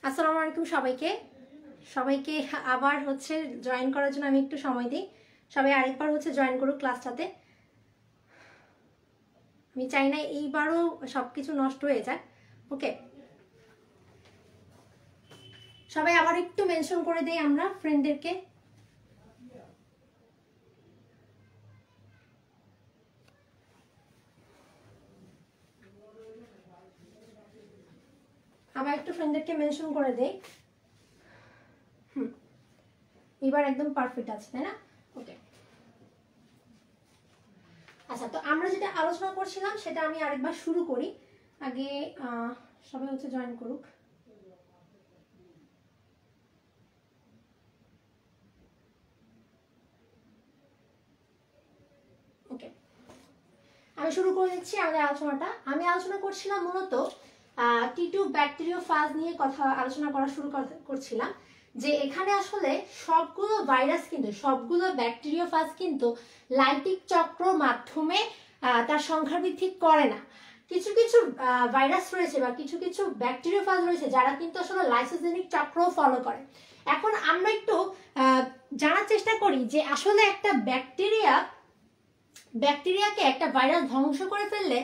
আসসালামু আলাইকুম সবাইকে সবাইকে আবার হচ্ছে জয়েন করার জন্য আমি একটু সময় দিই। সবাই আরেকবার হচ্ছে জয়েন করুক ক্লাসটাতে। আমি চাই না এইবারও সবকিছু নষ্ট হয়ে যাক। ওকে, সবাই আবার একটু মেনশন করে দেই আমরা ফ্রেন্ডদেরকে। আবার একটু ফ্রেন্ডদেরকে মেনশন করে দেই। এবার একদম পারফেক্ট আছে, তাই না? ওকে, আচ্ছা, তো আমরা যেটা আলোচনা করছিলাম সেটা আমি আরেকবার শুরু করি। আগে সবাই হচ্ছে জয়েন করুক। ওকে, আমি শুরু করে দিচ্ছি আমাদের আলোচনাটা। আমি আলোচনা করছিলাম মূলত টি2 ব্যাকটেরিওফাজ নিয়ে আলোচনা করা শুরু করছিলাম, যে এখানে আসলে সবগুলো ভাইরাস কিন্তু সবগুলো ব্যাকটেরিওফাজ কিন্তু লাইটিক চক্র মাধ্যমে তার সংখ্যা বৃদ্ধি করে না। কিছু কিছু ভাইরাস রয়েছে বা কিছু কিছু ব্যাকটেরিওফাজ রয়েছে যারা কিন্তু আসলে লাইসোজেনিক চক্র ফলো করে। এখন আমরা একটু জানার চেষ্টা করি যে আসলে একটা ব্যাকটেরিয়াকে একটা ভাইরাস ধ্বংস করে ফেললে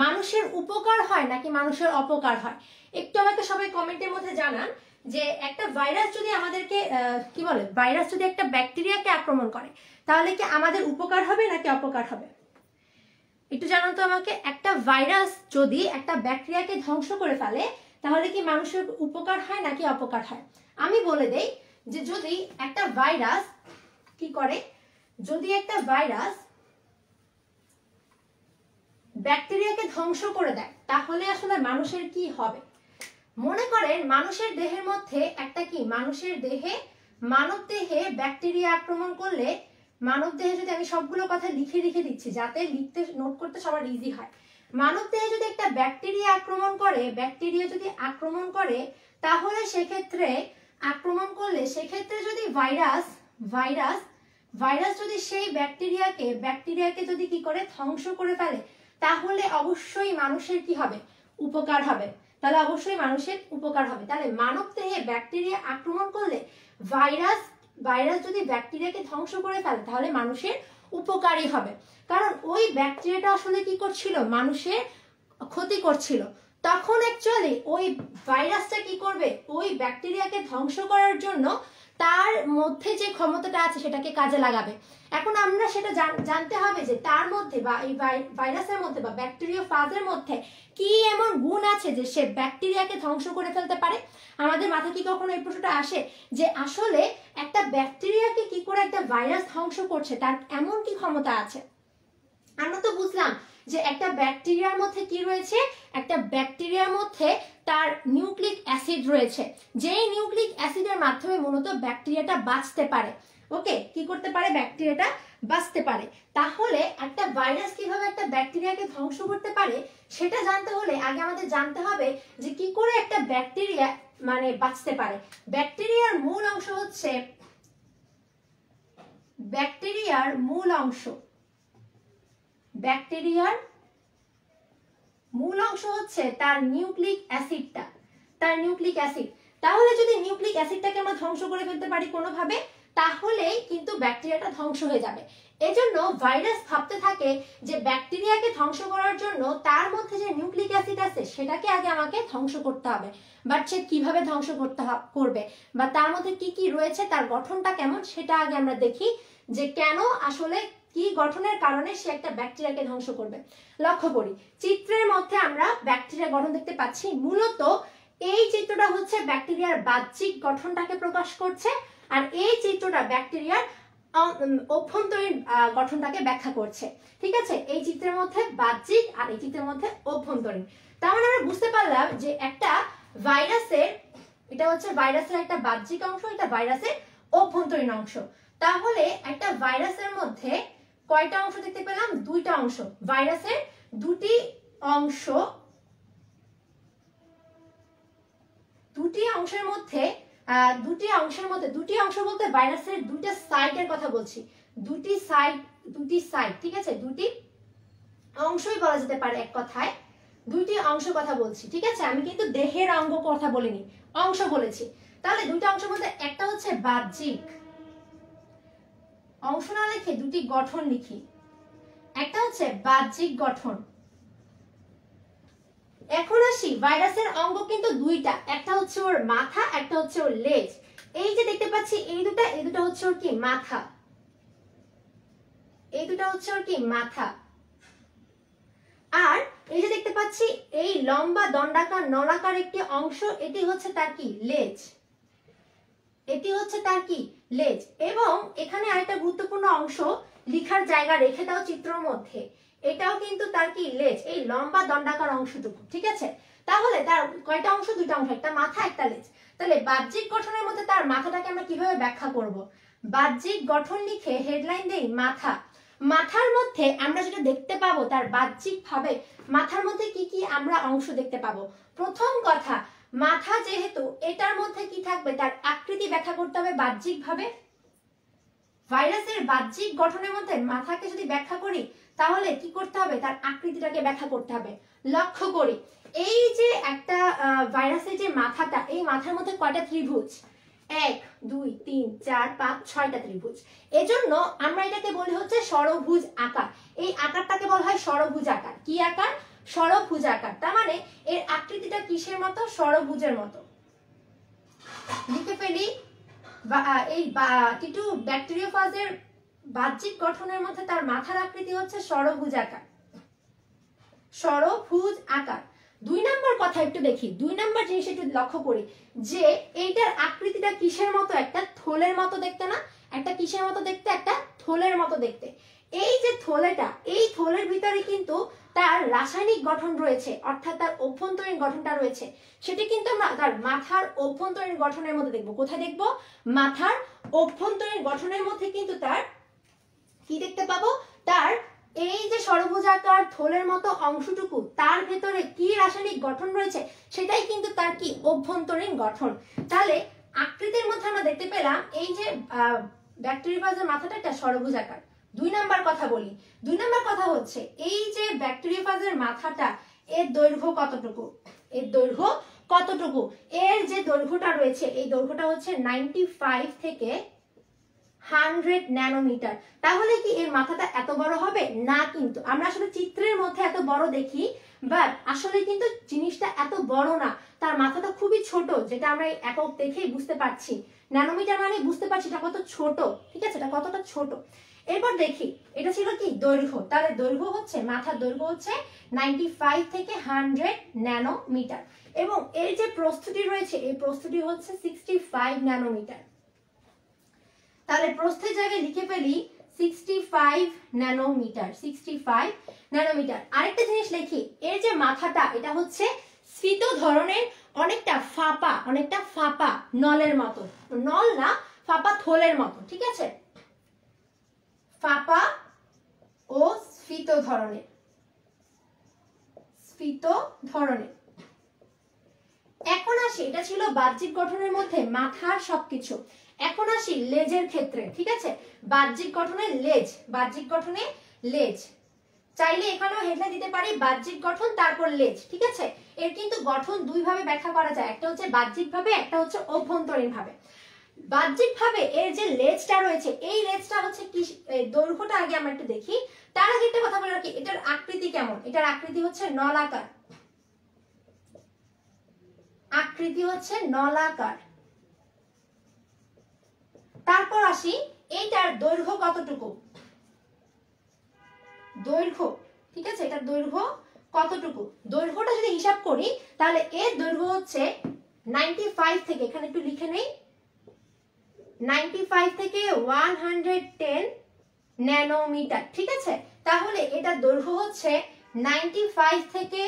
মানুষের উপকার হয় নাকি মানুষের অপকার হয়? একটু আমাকে সবাই কমেন্টের মধ্যে জানান যে একটা ভাইরাস যদি আমাদেরকে ভাইরাস যদি একটা ব্যাকটেরিয়াকে আক্রমণ করে তাহলে কি আমাদের উপকার হবে নাকি অপকার হবে? একটু জানান তো আমাকে। একটা ভাইরাস যদি একটা ব্যাকটেরিয়াকে ধ্বংস করে ফেলে তাহলে কি মানুষের উপকার হয় নাকি অপকার হয়? আমি বলে দেই যে যদি একটা ভাইরাস যদি একটা ভাইরাস ব্যাকটেরিয়াকে ধ্বংস করে দেয় তাহলে আসলে মানুষের কি হবে? মনে করেন মানুষের দেহের মধ্যে একটা মানব দেহে ব্যাকটেরিয়া আক্রমণ করলে, মানব দেহে যদি আমি সবগুলো কথা লিখে দিচ্ছি যাতে লিখতে নোট করতে সবার ইজি হয়। মানব দেহে যদি একটা ব্যাকটেরিয়া আক্রমণ করে তাহলে সেক্ষেত্রে যদি ভাইরাস যদি সেই ব্যাকটেরিয়াকে যদি কি করে ধ্বংস করে ফেলে তাহলে অবশ্যই মানুষের কি হবে? উপকার হবে। তাহলে মানব দেহে ব্যাকটেরিয়া আক্রমণ করলে ভাইরাস যদি ব্যাকটেরিয়াকে ধ্বংস করে ফেলে তাহলে মানুষের উপকারই হবে, কারণ ওই ব্যাকটেরিয়াটা আসলে কি করছিল? মানুষের ক্ষতি করছিল। তখন অ্যাকচুয়ালি ওই ভাইরাসটা কি করবে? ওই ব্যাকটেরিয়াকে ধ্বংস করার জন্য তার মধ্যে যে ক্ষমতাটা আছে সেটাকে কাজে লাগাবে। এখন আমরা সেটা জানতে হবে যে তার মধ্যে বা এই ভাইরাসের মধ্যে বা ব্যাকটেরিওফাজের মধ্যে কি এমন গুণ আছে যে সে ব্যাকটেরিয়াকে ধ্বংস করে ফেলতে পারে। আমাদের মাথায় কি কখনো এই প্রশ্নটা আসে যে আসলে একটা ব্যাকটেরিয়াকে কি করে একটা ভাইরাস ধ্বংস করছে, তার এমন কি ক্ষমতা আছে? আমরা তো বুঝলাম যে একটা ব্যাকটেরিয়ার মধ্যে কি রয়েছে? একটা ব্যাকটেরিয়ার মধ্যে তার নিউক্লিক অ্যাসিড রয়েছে, যেই নিউক্লিক অ্যাসিডের মাধ্যমে মূলত ব্যাকটেরিয়াটা বাঁচতে পারে। ওকে, কি করতে পারে? ব্যাকটেরিয়াটা বাঁচতে পারে। তাহলে একটা ভাইরাস কিভাবে একটা ব্যাকটেরিয়াকে ধ্বংস করতে পারে সেটা জানতে হলে আগে আমাদের জানতে হবে যে কি করে একটা ব্যাকটেরিয়া বাঁচতে পারে। ব্যাকটেরিয়ার মূল অংশ হচ্ছে তার নিউক্লিক অ্যাসিড। তাহলে যদি নিউক্লিক অ্যাসিডটাকে আমরা ধ্বংস করে ফেলতে পারি কোনোভাবে, তাহলেই কিন্তু ব্যাকটেরিয়াটা ধ্বংস হয়ে যাবে। এজন্য ভাইরাস ভাবতে থাকে যে ব্যাকটেরিয়াকে ধ্বংস করার জন্য তার মধ্যে যে নিউক্লিক অ্যাসিড আছে সেটাকে আগে আমাকে ধ্বংস করতে হবে। বাট সে কিভাবে ধ্বংস করবে বা তার মধ্যে কি কি রয়েছে, তার গঠনটা কেমন, সেটা আগে আমরা দেখি যে কেন আসলে কি গঠনের কারণে সে একটা ব্যাকটেরিয়াকে ধ্বংস করবে। লক্ষ্য করি, চিত্রের মধ্যে আমরা ব্যাকটেরিয়া গঠন দেখতে পাচ্ছি। মূলত এই চিত্রটা হচ্ছে ব্যাকটেরিয়ার বাহ্যিক গঠনটাকে প্রকাশ করছে, আর এই চিত্রটা ব্যাকটেরিয়ার অভ্যন্তরীণ গঠনটাকে ব্যাখ্যা করছে। ঠিক আছে, এই চিত্রের মধ্যে বাহ্যিক আর এই চিত্রের মধ্যে অভ্যন্তরীণ। তার মানে আমরা বুঝতে পারলাম যে এটা হচ্ছে ভাইরাসের একটা বাহ্যিক অংশ, এটা ভাইরাসের অভ্যন্তরীণ অংশ। তাহলে একটা ভাইরাসের মধ্যে কয়টা অংশ দেখতে পেলাম? দুইটা অংশ। ভাইরাসের দুটি অংশের মধ্যে দুটি অংশ বলতে ভাইরাসের দুইটা সাইটের কথা বলছি। দুটি সাইট, ঠিক আছে, দুটি অংশই বলা যেতে পারে, এক কথায় দুইটি অংশ কথা বলছি। ঠিক আছে, আমি কিন্তু দেহের অঙ্গ কথা বলিনি, অংশ বলেছি। তাহলে দুইটা অংশের মধ্যে একটা হচ্ছে বাহ্যিক অংশ না লিখে দুটি গঠন লিখি। একটা হচ্ছে বাহ্যিক গঠন। এখন আসি ভাইরাসের অঙ্গ কিন্তু দুইটা, একটা হচ্ছে ওর মাথা, একটা হচ্ছে ওর লেজ। এই যে দেখতে পাচ্ছি এই দুটা হচ্ছে ওর কি মাথা, এই দুটা হচ্ছে ওর কি মাথা। আর এই যে দেখতে পাচ্ছি এই লম্বা দণ্ডাকার নলাকার একটি অংশ, এটি হচ্ছে তার কি লেজ, এটি হচ্ছে তার কি লেজ। এবং এখানে আরেকটা গুরুত্বপূর্ণ অংশ লিখার জায়গা রেখে দাও চিত্রের মধ্যে, এটাও কিন্তু তার কি লেজ, এই লম্বা দণ্ডাকার অংশটুকু, ঠিক আছে। তাহলে তার কয়টা অংশ? দুইটা অংশ, একটা মাথা একটা লেজ। তাহলে বাহ্যিক গঠনের মধ্যে তার মাথাটাকে আমরা কিভাবে ব্যাখ্যা করব? বাহ্যিক গঠন লিখে হেডলাইন দেই মাথা। মাথার মধ্যে আমরা যেটা দেখতে পাবো তার বাহ্যিক ভাবে, মাথার মধ্যে কি কি আমরা অংশ দেখতে পাবো। প্রথম কথা, মাথা যেহেতু, এটার মধ্যে কি থাকবে? তার আকৃতি ব্যাখ্যা করতে হবে বাহ্যিক ভাবে। ভাইরাসের বাহ্যিক গঠনের মধ্যে মাথাকে যদি ব্যাখ্যা করি তাহলে কি করতে হবে? তার আকৃতিটাকে ব্যাখ্যা করতে হবে। লক্ষ্য করি এই যে একটা ভাইরাসের যে মাথাটা, এই মাথার মধ্যে কয়টা ত্রিভুজ? 1 2 3 4 5 6টা ত্রিভুজ। এজন্য আমরা এটাকে বলি হচ্ছে ষড়ভুজ আকার। এই আকারটাকে বলা হয় ষড়ভুজ আকার। কি আকার? ষড়ভুজ আকার। তার মানে এর আকৃতিটা কিসের মতো? ষড়ভুজের মতো। লিখে ফেলি এই টিটু ব্যাকটেরিওফাজের বাহ্যিক গঠনের মধ্যে তার মাথার আকৃতি হচ্ছে ষড়ভুজ আকার, ষড়ভুজ আকার। 2 নম্বর কথা একটু দেখি, 2 নম্বর জিনিস একটু লক্ষ্য করি যে এইটার আকৃতিটা কিসের মতো? একটা থলের মতো দেখতে না? একটা কিসের মতো দেখতে? একটা থলের মতো দেখতে। এই যে থলেটা, এই থলের ভিতরে কিন্তু তার রাসায়নিক গঠন রয়েছে, অর্থাৎ তার অভ্যন্তরীণ গঠনটা রয়েছে। সেটি কিন্তু আমরা তার মাথার অভ্যন্তরীণ গঠনের মধ্যে দেখবো। কোথায় দেখবো? মাথার অভ্যন্তরীণ গঠনের মধ্যে কিন্তু তার কি দেখতে পাবো? তার এই যে ষড়ভুজাকার থলের মতো অংশটুকু, তার ভেতরে কি রাসায়নিক গঠন রয়েছে সেটাই কিন্তু তার কি অভ্যন্তরীণ গঠন। তাহলে আকৃতির মধ্যে আমরা দেখতে পেলাম এই যে ব্যাকটেরিওফাজের মাথাটা একটা ষড়ভুজাকার। 2 নম্বর কথা বলি। 2 নম্বর কথা হচ্ছে এই যে ব্যাকটেরিওফাজের মাথাটা, এর দৈর্ঘ্য কতটুকু? এর দৈর্ঘ্য কতটুকু? এর যে দৈর্ঘ্যটা রয়েছে, এই দৈর্ঘ্যটা হচ্ছে 95 থেকে 100 ন্যানোমিটার। তাহলে কি এর মাথাটা এত বড় হবে? না, কিন্তু আমরা আসলে চিত্রের মধ্যে এত বড় দেখি, বাট আসলে কিন্তু জিনিসটা এত বড় না। তার মাথাটা খুবই ছোট, যেটা আমরা একক দেখেই বুঝতে পারছি। ন্যানোমিটার মানে বুঝতে পারছি এটা কত ছোট, ঠিক আছে, এটা কতটা ছোট। এরপর দেখি এটা ছিল কি দৈর্ঘ্য। তাহলে দৈর্ঘ্য হচ্ছে, মাথার দৈর্ঘ্য হচ্ছে 95 থেকে 100 ন্যানোমিটার। এবং এর যে প্রস্থটি রয়েছে, এই প্রস্থটি হচ্ছে 65 ন্যানোমিটার। তাহলে প্রস্থের জায়গায় লিখে ফেলি 65 ন্যানোমিটার, 65 ন্যানোমিটার। আরেকটা জিনিস লিখি, এর যে মাথাটা, এটা হচ্ছে স্ফীত ধরনের, অনেকটা ফাঁপা নলের মতো। নল না, ফাঁপা থলের মতো, ঠিক আছে, ফাঁপা ও স্ফীত ধরনের, স্ফীত ধরনের। এখন আসি, এটা ছিল বাহ্যিক গঠনের মধ্যে মাথার সবকিছু। এখন আসি লেজের ক্ষেত্রে, ঠিক আছে। বাহ্যিক গঠনে লেজ, বাহ্যিক গঠনে লেজ। চাইলে এখানেও হেডলাইন দিতে পারি বাহ্যিক গঠন তারপর লেজ, ঠিক আছে। এর কিন্তু গঠন দুই ভাবে ব্যাখ্যা করা যায়, একটা হচ্ছে বাহ্যিক ভাবে, একটা হচ্ছে অভ্যন্তরীণ ভাবে। বাহ্যিক ভাবে এর যে লেজটা রয়েছে, এই লেজটা হচ্ছে কি, দৈর্ঘ্যটা আগে আমরা একটু দেখি। তার আগে একটা কথা বলে রাখি, এটার আকৃতি কেমন? এটার আকৃতি হচ্ছে নলাকার, আকৃতি হচ্ছে নলাকার। তারপর আসি এইটার দৈর্ঘ্য কতটুকু? দৈর্ঘ্য, ঠিক আছে, এটার দৈর্ঘ্য কতটুকু? দৈর্ঘ্যটা যদি হিসাব করি তাহলে এর দৈর্ঘ্য হচ্ছে 95 থেকে, এখানে একটু লিখে নেই, 95 থেকে 110 ন্যানোমিটার, ঠিক আছে। তাহলে এটার দৈর্ঘ্য হচ্ছে 95 থেকে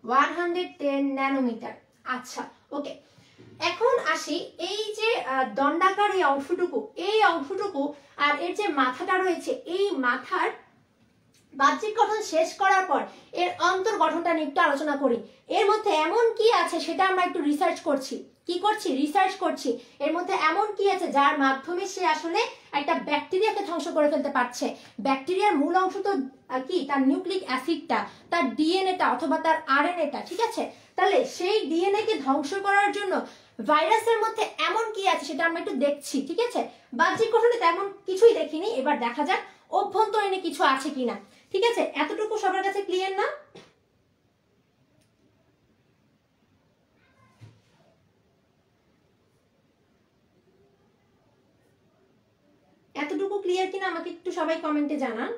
110 ন্যানোমিটার। আচ্ছা, ওকে। এখন আসি এই যে দণ্ডাকার এই অংশটুকু, এই অংশটুকু আর এর যে মাথাটা রয়েছে, এই মাথার বাহ্যিক গঠন শেষ করার পর এর অন্তর গঠনটা নিয়ে একটু আলোচনা করি। এর মধ্যে এমন কি আছে সেটা আমরা একটু রিসার্চ করছি। কি করছি, রিসার্চ করছি এর মধ্যে এমন কি আছে যার মাধ্যমে সে আসলে একটা ব্যাকটেরিয়াকে ধ্বংস করে ফেলতে পারছে। ব্যাকটেরিয়ার মূল অংশ তো কি, তার নিউক্লিক অ্যাসিডটা, তার ডিএনএটা অথবা তার আরএনএটা, ঠিক আছে। তাহলে সেই ডিএনএ কে ধ্বংস করার জন্য ভাইরাসের মধ্যে এমন কি আছে সেটা আমরা একটু দেখছি, ঠিক আছে। বাহ্যিক গঠনে তেমন কিছুই দেখিনি, এবার দেখা যাক অভ্যন্তরীণে কিছু আছে কিনা, ঠিক আছে। এতটুকু সবার কাছে ক্লিয়ার না? এতটুকু ক্লিয়ার কিনা আমাকে একটু সবাই কমেন্টে জানান।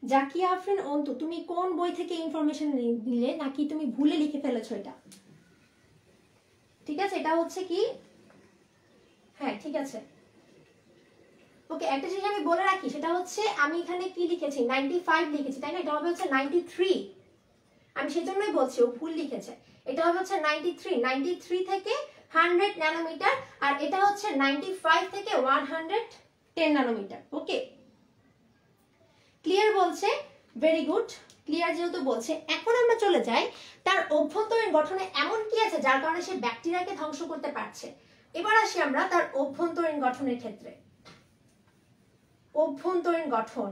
জাকিয়া আফরিন অন্তু, তুমি কোন বই থেকে ইনফরমেশন নিলে, নাকি তুমি ভুলে লিখে ফেলেছো এটা? ঠিক আছে, এটা হচ্ছে কি, হ্যাঁ ঠিক আছে, ওকে। একটা জিনিস আমি বলে রাখি, সেটা হচ্ছে আমি এখানে কি লিখেছি, 95 লিখেছি, তাই না? এটা হবে হচ্ছে 93। আমি সেজন্যই বলছি ও ভুল লিখেছে। এটা হবে হচ্ছে 93 থেকে 100 ন্যানোমিটার, আর এটা হচ্ছে 95 থেকে 110 ন্যানোমিটার। ওকে, ক্লিয়ার বলছে, ভেরি গুড, ক্লিয়ার যেহেতু বলছে। এখন আমরা চলে যাই তার অভ্যন্তরীণ গঠনে এমন কি আছে যার কারণে সে ব্যাকটেরিয়াকে ধ্বংস করতে পারছে। এবার আসি আমরা তার অভ্যন্তরীণ গঠনের ক্ষেত্রে। অভ্যন্তরীণ গঠন,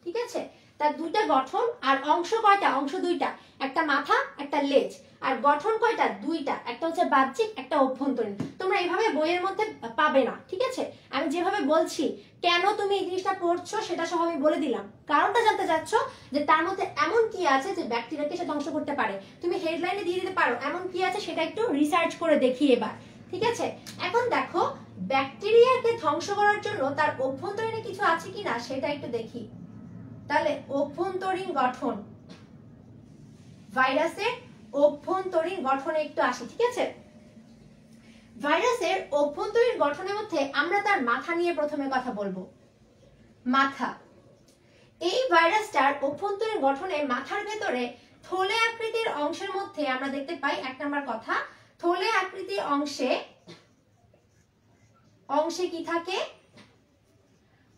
ঠিক আছে, তার দুইটা গঠন, আর অংশ কয়টা, অংশ দুইটা, একটা মাথা একটা লেজ, আর গঠন কয়টা, দুইটা, একটা হচ্ছে বাহ্যিক একটা অভ্যন্তরীণ। তোমরা এইভাবে বইয়ের মধ্যে পাবে না, ঠিক আছে। আমি যেভাবে বলছি, কেন তুমি এই জিনিসটা পড়ছো সেটা সহ আমি বলে দিলাম, কারণটা জানতে চাচ্ছ যে তার মধ্যে এমন কি আছে যে ব্যাকটেরিয়াকে সে ধ্বংস করতে পারে, তুমি হেডলাইনে দিয়ে দিতে পারো এমন কি আছে, সেটা একটু রিসার্চ করে দেখি এবার, ঠিক আছে। এখন দেখো ব্যাকটেরিয়াকে ধ্বংস করার জন্য তার অভ্যন্তরীণে কিছু আছে কিনা সেটা একটু দেখি। তাহলে অভ্যন্তরীণ গঠন, ভাইরাসের অভ্যন্তরীণ গঠনে একটু আসি, ঠিক আছে। ভাইরাসের অভ্যন্তরীণ গঠনের মধ্যে আমরা তার মাথা নিয়ে প্রথমে কথা বলবো। মাথা, এই ভাইরাসটার অভ্যন্তরীণ গঠনে মাথার ভেতরে থলে আকৃতির অংশের মধ্যে আমরা দেখতে পাই, এক নম্বর কথা, থলে আকৃতির অংশে কি থাকে,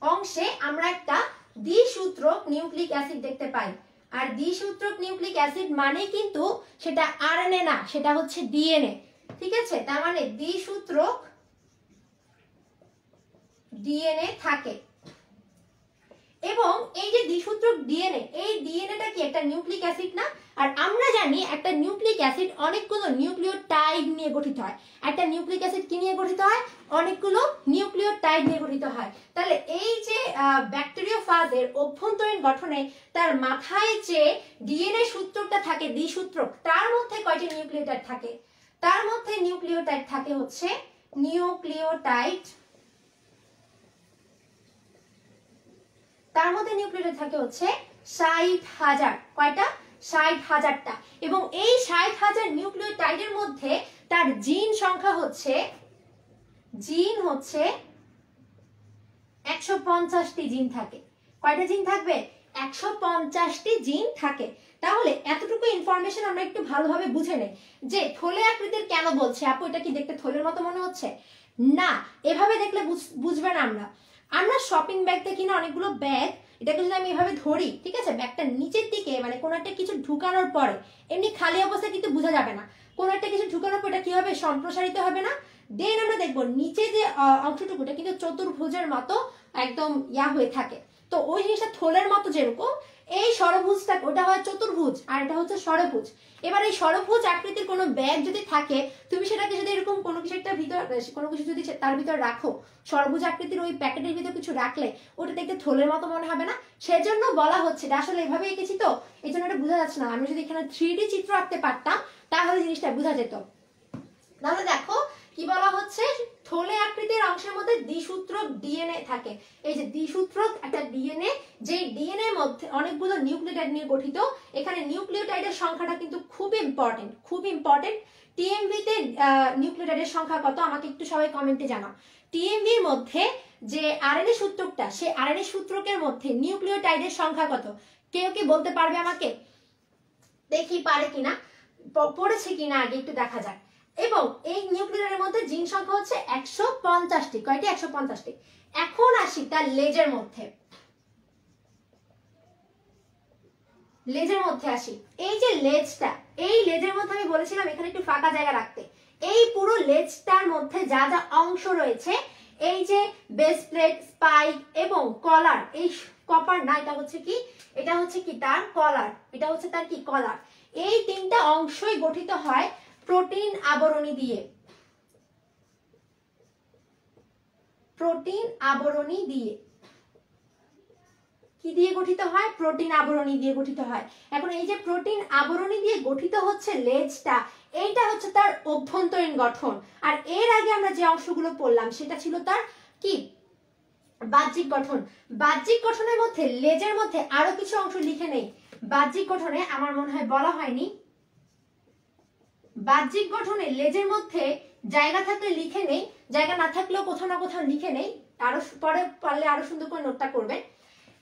অংশে আমরা একটা দ্বিসূত্রক নিউক্লিক অ্যাসিড দেখতে পাই। আর দ্বিসূত্রক নিউক্লিক অ্যাসিড মানে কিন্তু সেটা আরএনএ না, সেটা হচ্ছে ডিএনএ, ঠিক আছে। তার মানে দ্বিসূত্রক ডিএনএ থাকে। এবং এই যে দ্বিসূত্রক ডিএনএ, এই ডিএনএটা কি একটা নিউক্লিক অ্যাসিড না? আর আমরা জানি একটা নিউক্লিক অ্যাসিড অনেকগুলো নিউক্লিওটাইড নিয়ে গঠিত হয়। একটা নিউক্লিক অ্যাসিড কি নিয়ে গঠিত হয়? অনেকগুলো নিউক্লিওটাইড নিয়ে গঠিত হয়। তাহলে এই যে ব্যাকটেরিওফাজের অভ্যন্তরীণ গঠনে তার মাথায় যে ডিএনএ সূত্রটা থাকে, দ্বিসূত্রক, তার মধ্যে কয়টি নিউক্লিওটাইড থাকে? তার মধ্যে নিউক্লিওটাইড থাকে হচ্ছে নিউক্লিওটাইড, তার মধ্যে নিউক্লিওটাইড থাকে হচ্ছে 60,000। কয়টা? 60,000টা। এবং এই 60,000 নিউক্লিওটাইডের মধ্যে তার জিন সংখ্যা হচ্ছে 150টি জিন থাকে। কয়টা জিন থাকবে? 150টি জিন থাকে। তাহলে এতটুকু ইনফরমেশন আমরা একটু ভালোভাবে বুঝে নেই যে থলে আকৃতির কেন বলছে। আপু এটা কি দেখতে থলের মতো মনে হচ্ছে? না, এভাবে দেখলে বুঝবে না। আমরা শপিং ব্যাগ দেখি না, অনেকগুলো ব্যাগ, এটাকে যদি আমি এভাবে ধরি, ঠিক আছে, ব্যাগটা নিচের দিকে মানে কোনো একটা কিছু ঢুকানোর পরে, এমনি খালি অবস্থায় কিন্তু বোঝা যাবে না, কোনো একটা কিছু ঢুকানোর পর এটা কি হবে, সম্প্রসারিত হবে না। দেন আমরা দেখবো নিচে যে অংশটুকুটা কিন্তু চতুর্ভুজের মতো একদম হয়ে থাকে। তো ওই জিনিসটা থলের মতো যেরকম এই ষড়ভুজটা, ওটা হয় চতুর্ভুজ আর এটা হচ্ছে ষড়ভুজ। এবার এই ষড়ভুজ আকৃতির কোনো ব্যাগ যদি থাকে, তুমি সেটাকে যদি এরকম কোনো কিছু একটা ভিতর, কোনো কিছু যদি তার ভিতর রাখো, ষড়ভুজ আকৃতির ওই প্যাকেটের ভিতর কিছু রাখলে ওটা দেখতে থলের মতো মনে হবে না? সেজন্য বলা হচ্ছে, এটা আসলে এভাবে এঁকেছি তো এই জন্য এটা বোঝা যাচ্ছে না। আমি যদি এখানে 3D চিত্র আঁকতে পারতাম তাহলে জিনিসটা বোঝা যেত। তাহলে দেখো কি বলা হচ্ছে, থলে আকৃতির অংশের মধ্যে দ্বিসূত্রক ডিএনএ থাকে। এই যে দ্বিসূত্রক একটা ডিএনএ, যে ডিএনএ এর মধ্যে অনেকগুলো নিউক্লিওটাইড নিয়ে গঠিত। এখানে নিউক্লিওটাইডের সংখ্যাটা কিন্তু খুব ইম্পর্টেন্ট, খুব ইম্পর্টেন্ট। টিএমভি তে নিউক্লিওটাইডের সংখ্যা কত আমাকে একটু সবাই কমেন্টে জানাও। টিএমভি এর মধ্যে যে আরএনএ সূত্রকটা, সেই আরএনএ সূত্রকের মধ্যে নিউক্লিওটাইডের সংখ্যা কত? কেউ কি বলতে পারবে আমাকে? দেখি পারে কিনা, পড়েছে কিনা আগে একটু দেখা যাক। এবং এই নিউক্লিয়ারের মধ্যে জিন সংখ্যা হচ্ছে 150টি। কয়টি? 150টি। এখন আসি তার লেজের মধ্যে। লেজের মধ্যে আসি। এই যে লেজটা, এই লেজের মধ্যে আমি বলেছিলাম এখানে একটু ফাঁকা জায়গা রাখতে। এই পুরো লেজটার মধ্যে যা যা অংশ রয়েছে, এই যে বেস প্লেট, স্পাইক এবং কলার, এই কপার না, এটা হচ্ছে কি, এটা হচ্ছে কি তার কলার, এটা হচ্ছে তার কি কলার। এই তিনটা অংশই গঠিত হয় প্রোটিন আবরণী দিয়ে। প্রোটিন আবরণী দিয়ে কি দিয়ে গঠিত হয়? প্রোটিন আবরণী দিয়ে গঠিত হয়। এখন এই যে প্রোটিন আবরণী দিয়ে গঠিত হচ্ছে লেজটা, এইটা হচ্ছে তার অভ্যন্তরীণ গঠন। আর এর আগে আমরা যে অংশগুলো পড়লাম সেটা ছিল তার কি? বাহ্যিক গঠন। বাহ্যিক গঠনের মধ্যে লেজের মধ্যে আরো কিছু অংশ লিখে নেই। বাহ্যিক গঠনে আমার মনে হয় বলা হয়নি। বাহ্যিক গঠনে লেজের মধ্যে জায়গা থাকলে লিখে নেই, জায়গা না থাকলেও কোথাও না কোথাও লিখে নেই, আরো পরে পারলে আরো সুন্দর করে নোটটা করবেন।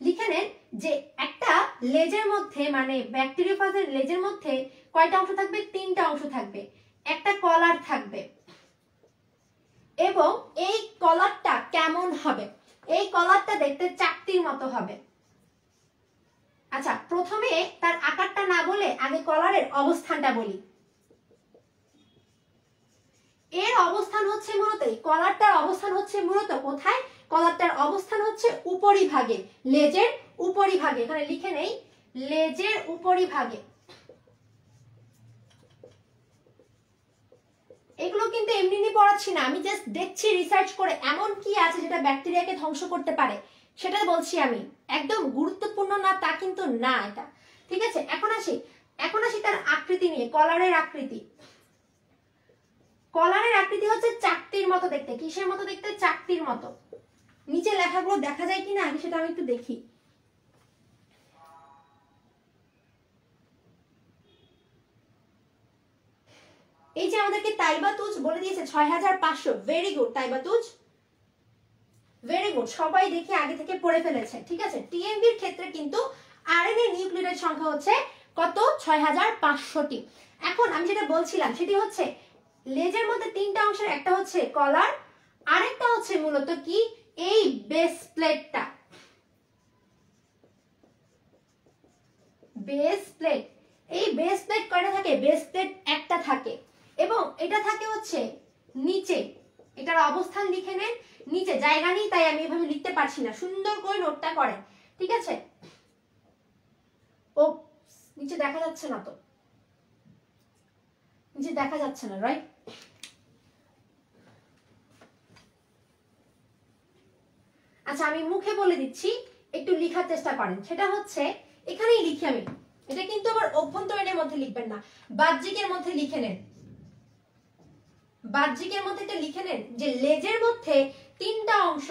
লিখে নেন যে একটা লেজের মধ্যে, মানে ব্যাকটেরিওফাজের লেজের মধ্যে কয়টা অংশ থাকবে? 3টা অংশ থাকবে। একটা কলার থাকবে এবং এই কলারটা কেমন হবে? এই কলারটা দেখতে চাকতির মতো হবে। আচ্ছা, প্রথমে তার আকারটা না বলে আগে কলারের অবস্থানটা বলি। এর অবস্থান হচ্ছে মূলত, কলারটার অবস্থান হচ্ছে মূলত কোথায়? কলারটার অবস্থান হচ্ছে উপরিভাগে, লেজের উপরিভাগে। এখানে লিখে নেই, লেজের উপরিভাগে। এগুলো কিন্তু এমনি এমনি পড়াচ্ছি না, আমি জাস্ট দেখছি রিসার্চ করে এমন কি আছে যেটা ব্যাকটেরিয়াকে ধ্বংস করতে পারে সেটা বলছি আমি। একদম গুরুত্বপূর্ণ না তা কিন্তু না এটা, ঠিক আছে? এখন আসি তার আকৃতি নিয়ে। কলারের আকৃতি, কলারের আকৃতি হচ্ছে চাকতির মতো দেখতে। কিসের মতো দেখতে? চাকতির মতো। নিচে লেখাগুলো দেখা যায় কিনা আগে সেটা আমি একটু দেখি। এই যে আমাদেরকে তাইবাতুজ বলে দিয়েছে 6500। Very good Taibatuz, very good. সবাই দেখি আগে থেকে পড়ে ফেলেছে, ঠিক আছে? টিএমবির ক্ষেত্রে কিন্তু আরএনএ নিউক্লিওটাইড সংখ্যা হচ্ছে কত? 6500টি। এখন আমি যেটা বলছিলাম সেটি হচ্ছে লেজের মধ্যে 3টা অংশের একটা হচ্ছে কলার, আরেকটা হচ্ছে মূলত কি? এই বেস প্লেটটা, বেস প্লেট। এই বেস প্লেট কয়টা থাকে? বেস প্লেট একটা থাকে এবং এটা থাকে হচ্ছে নিচে। এটার অবস্থান লিখে নেন, নিচে। জায়গা নেই তাই আমি এভাবে লিখতে পারছি না, সুন্দর করে নোটটা করেন, ঠিক আছে? ও নিচে দেখা যাচ্ছে না তো, নিচে দেখা যাচ্ছে না, রাইট? আচ্ছা, আমি মুখে বলে দিচ্ছি, একটু লেখার চেষ্টা করেন। সেটা হচ্ছে এখানেই লিখি আমি, এটা কিন্তু আবার অভ্যন্তরীণের মধ্যে লিখবেন না, বাহ্যিকের মধ্যে লিখে নেন। বাহ্যিকের মধ্যে এটা লিখে নেন যে লেজের মধ্যে 3টা অংশ,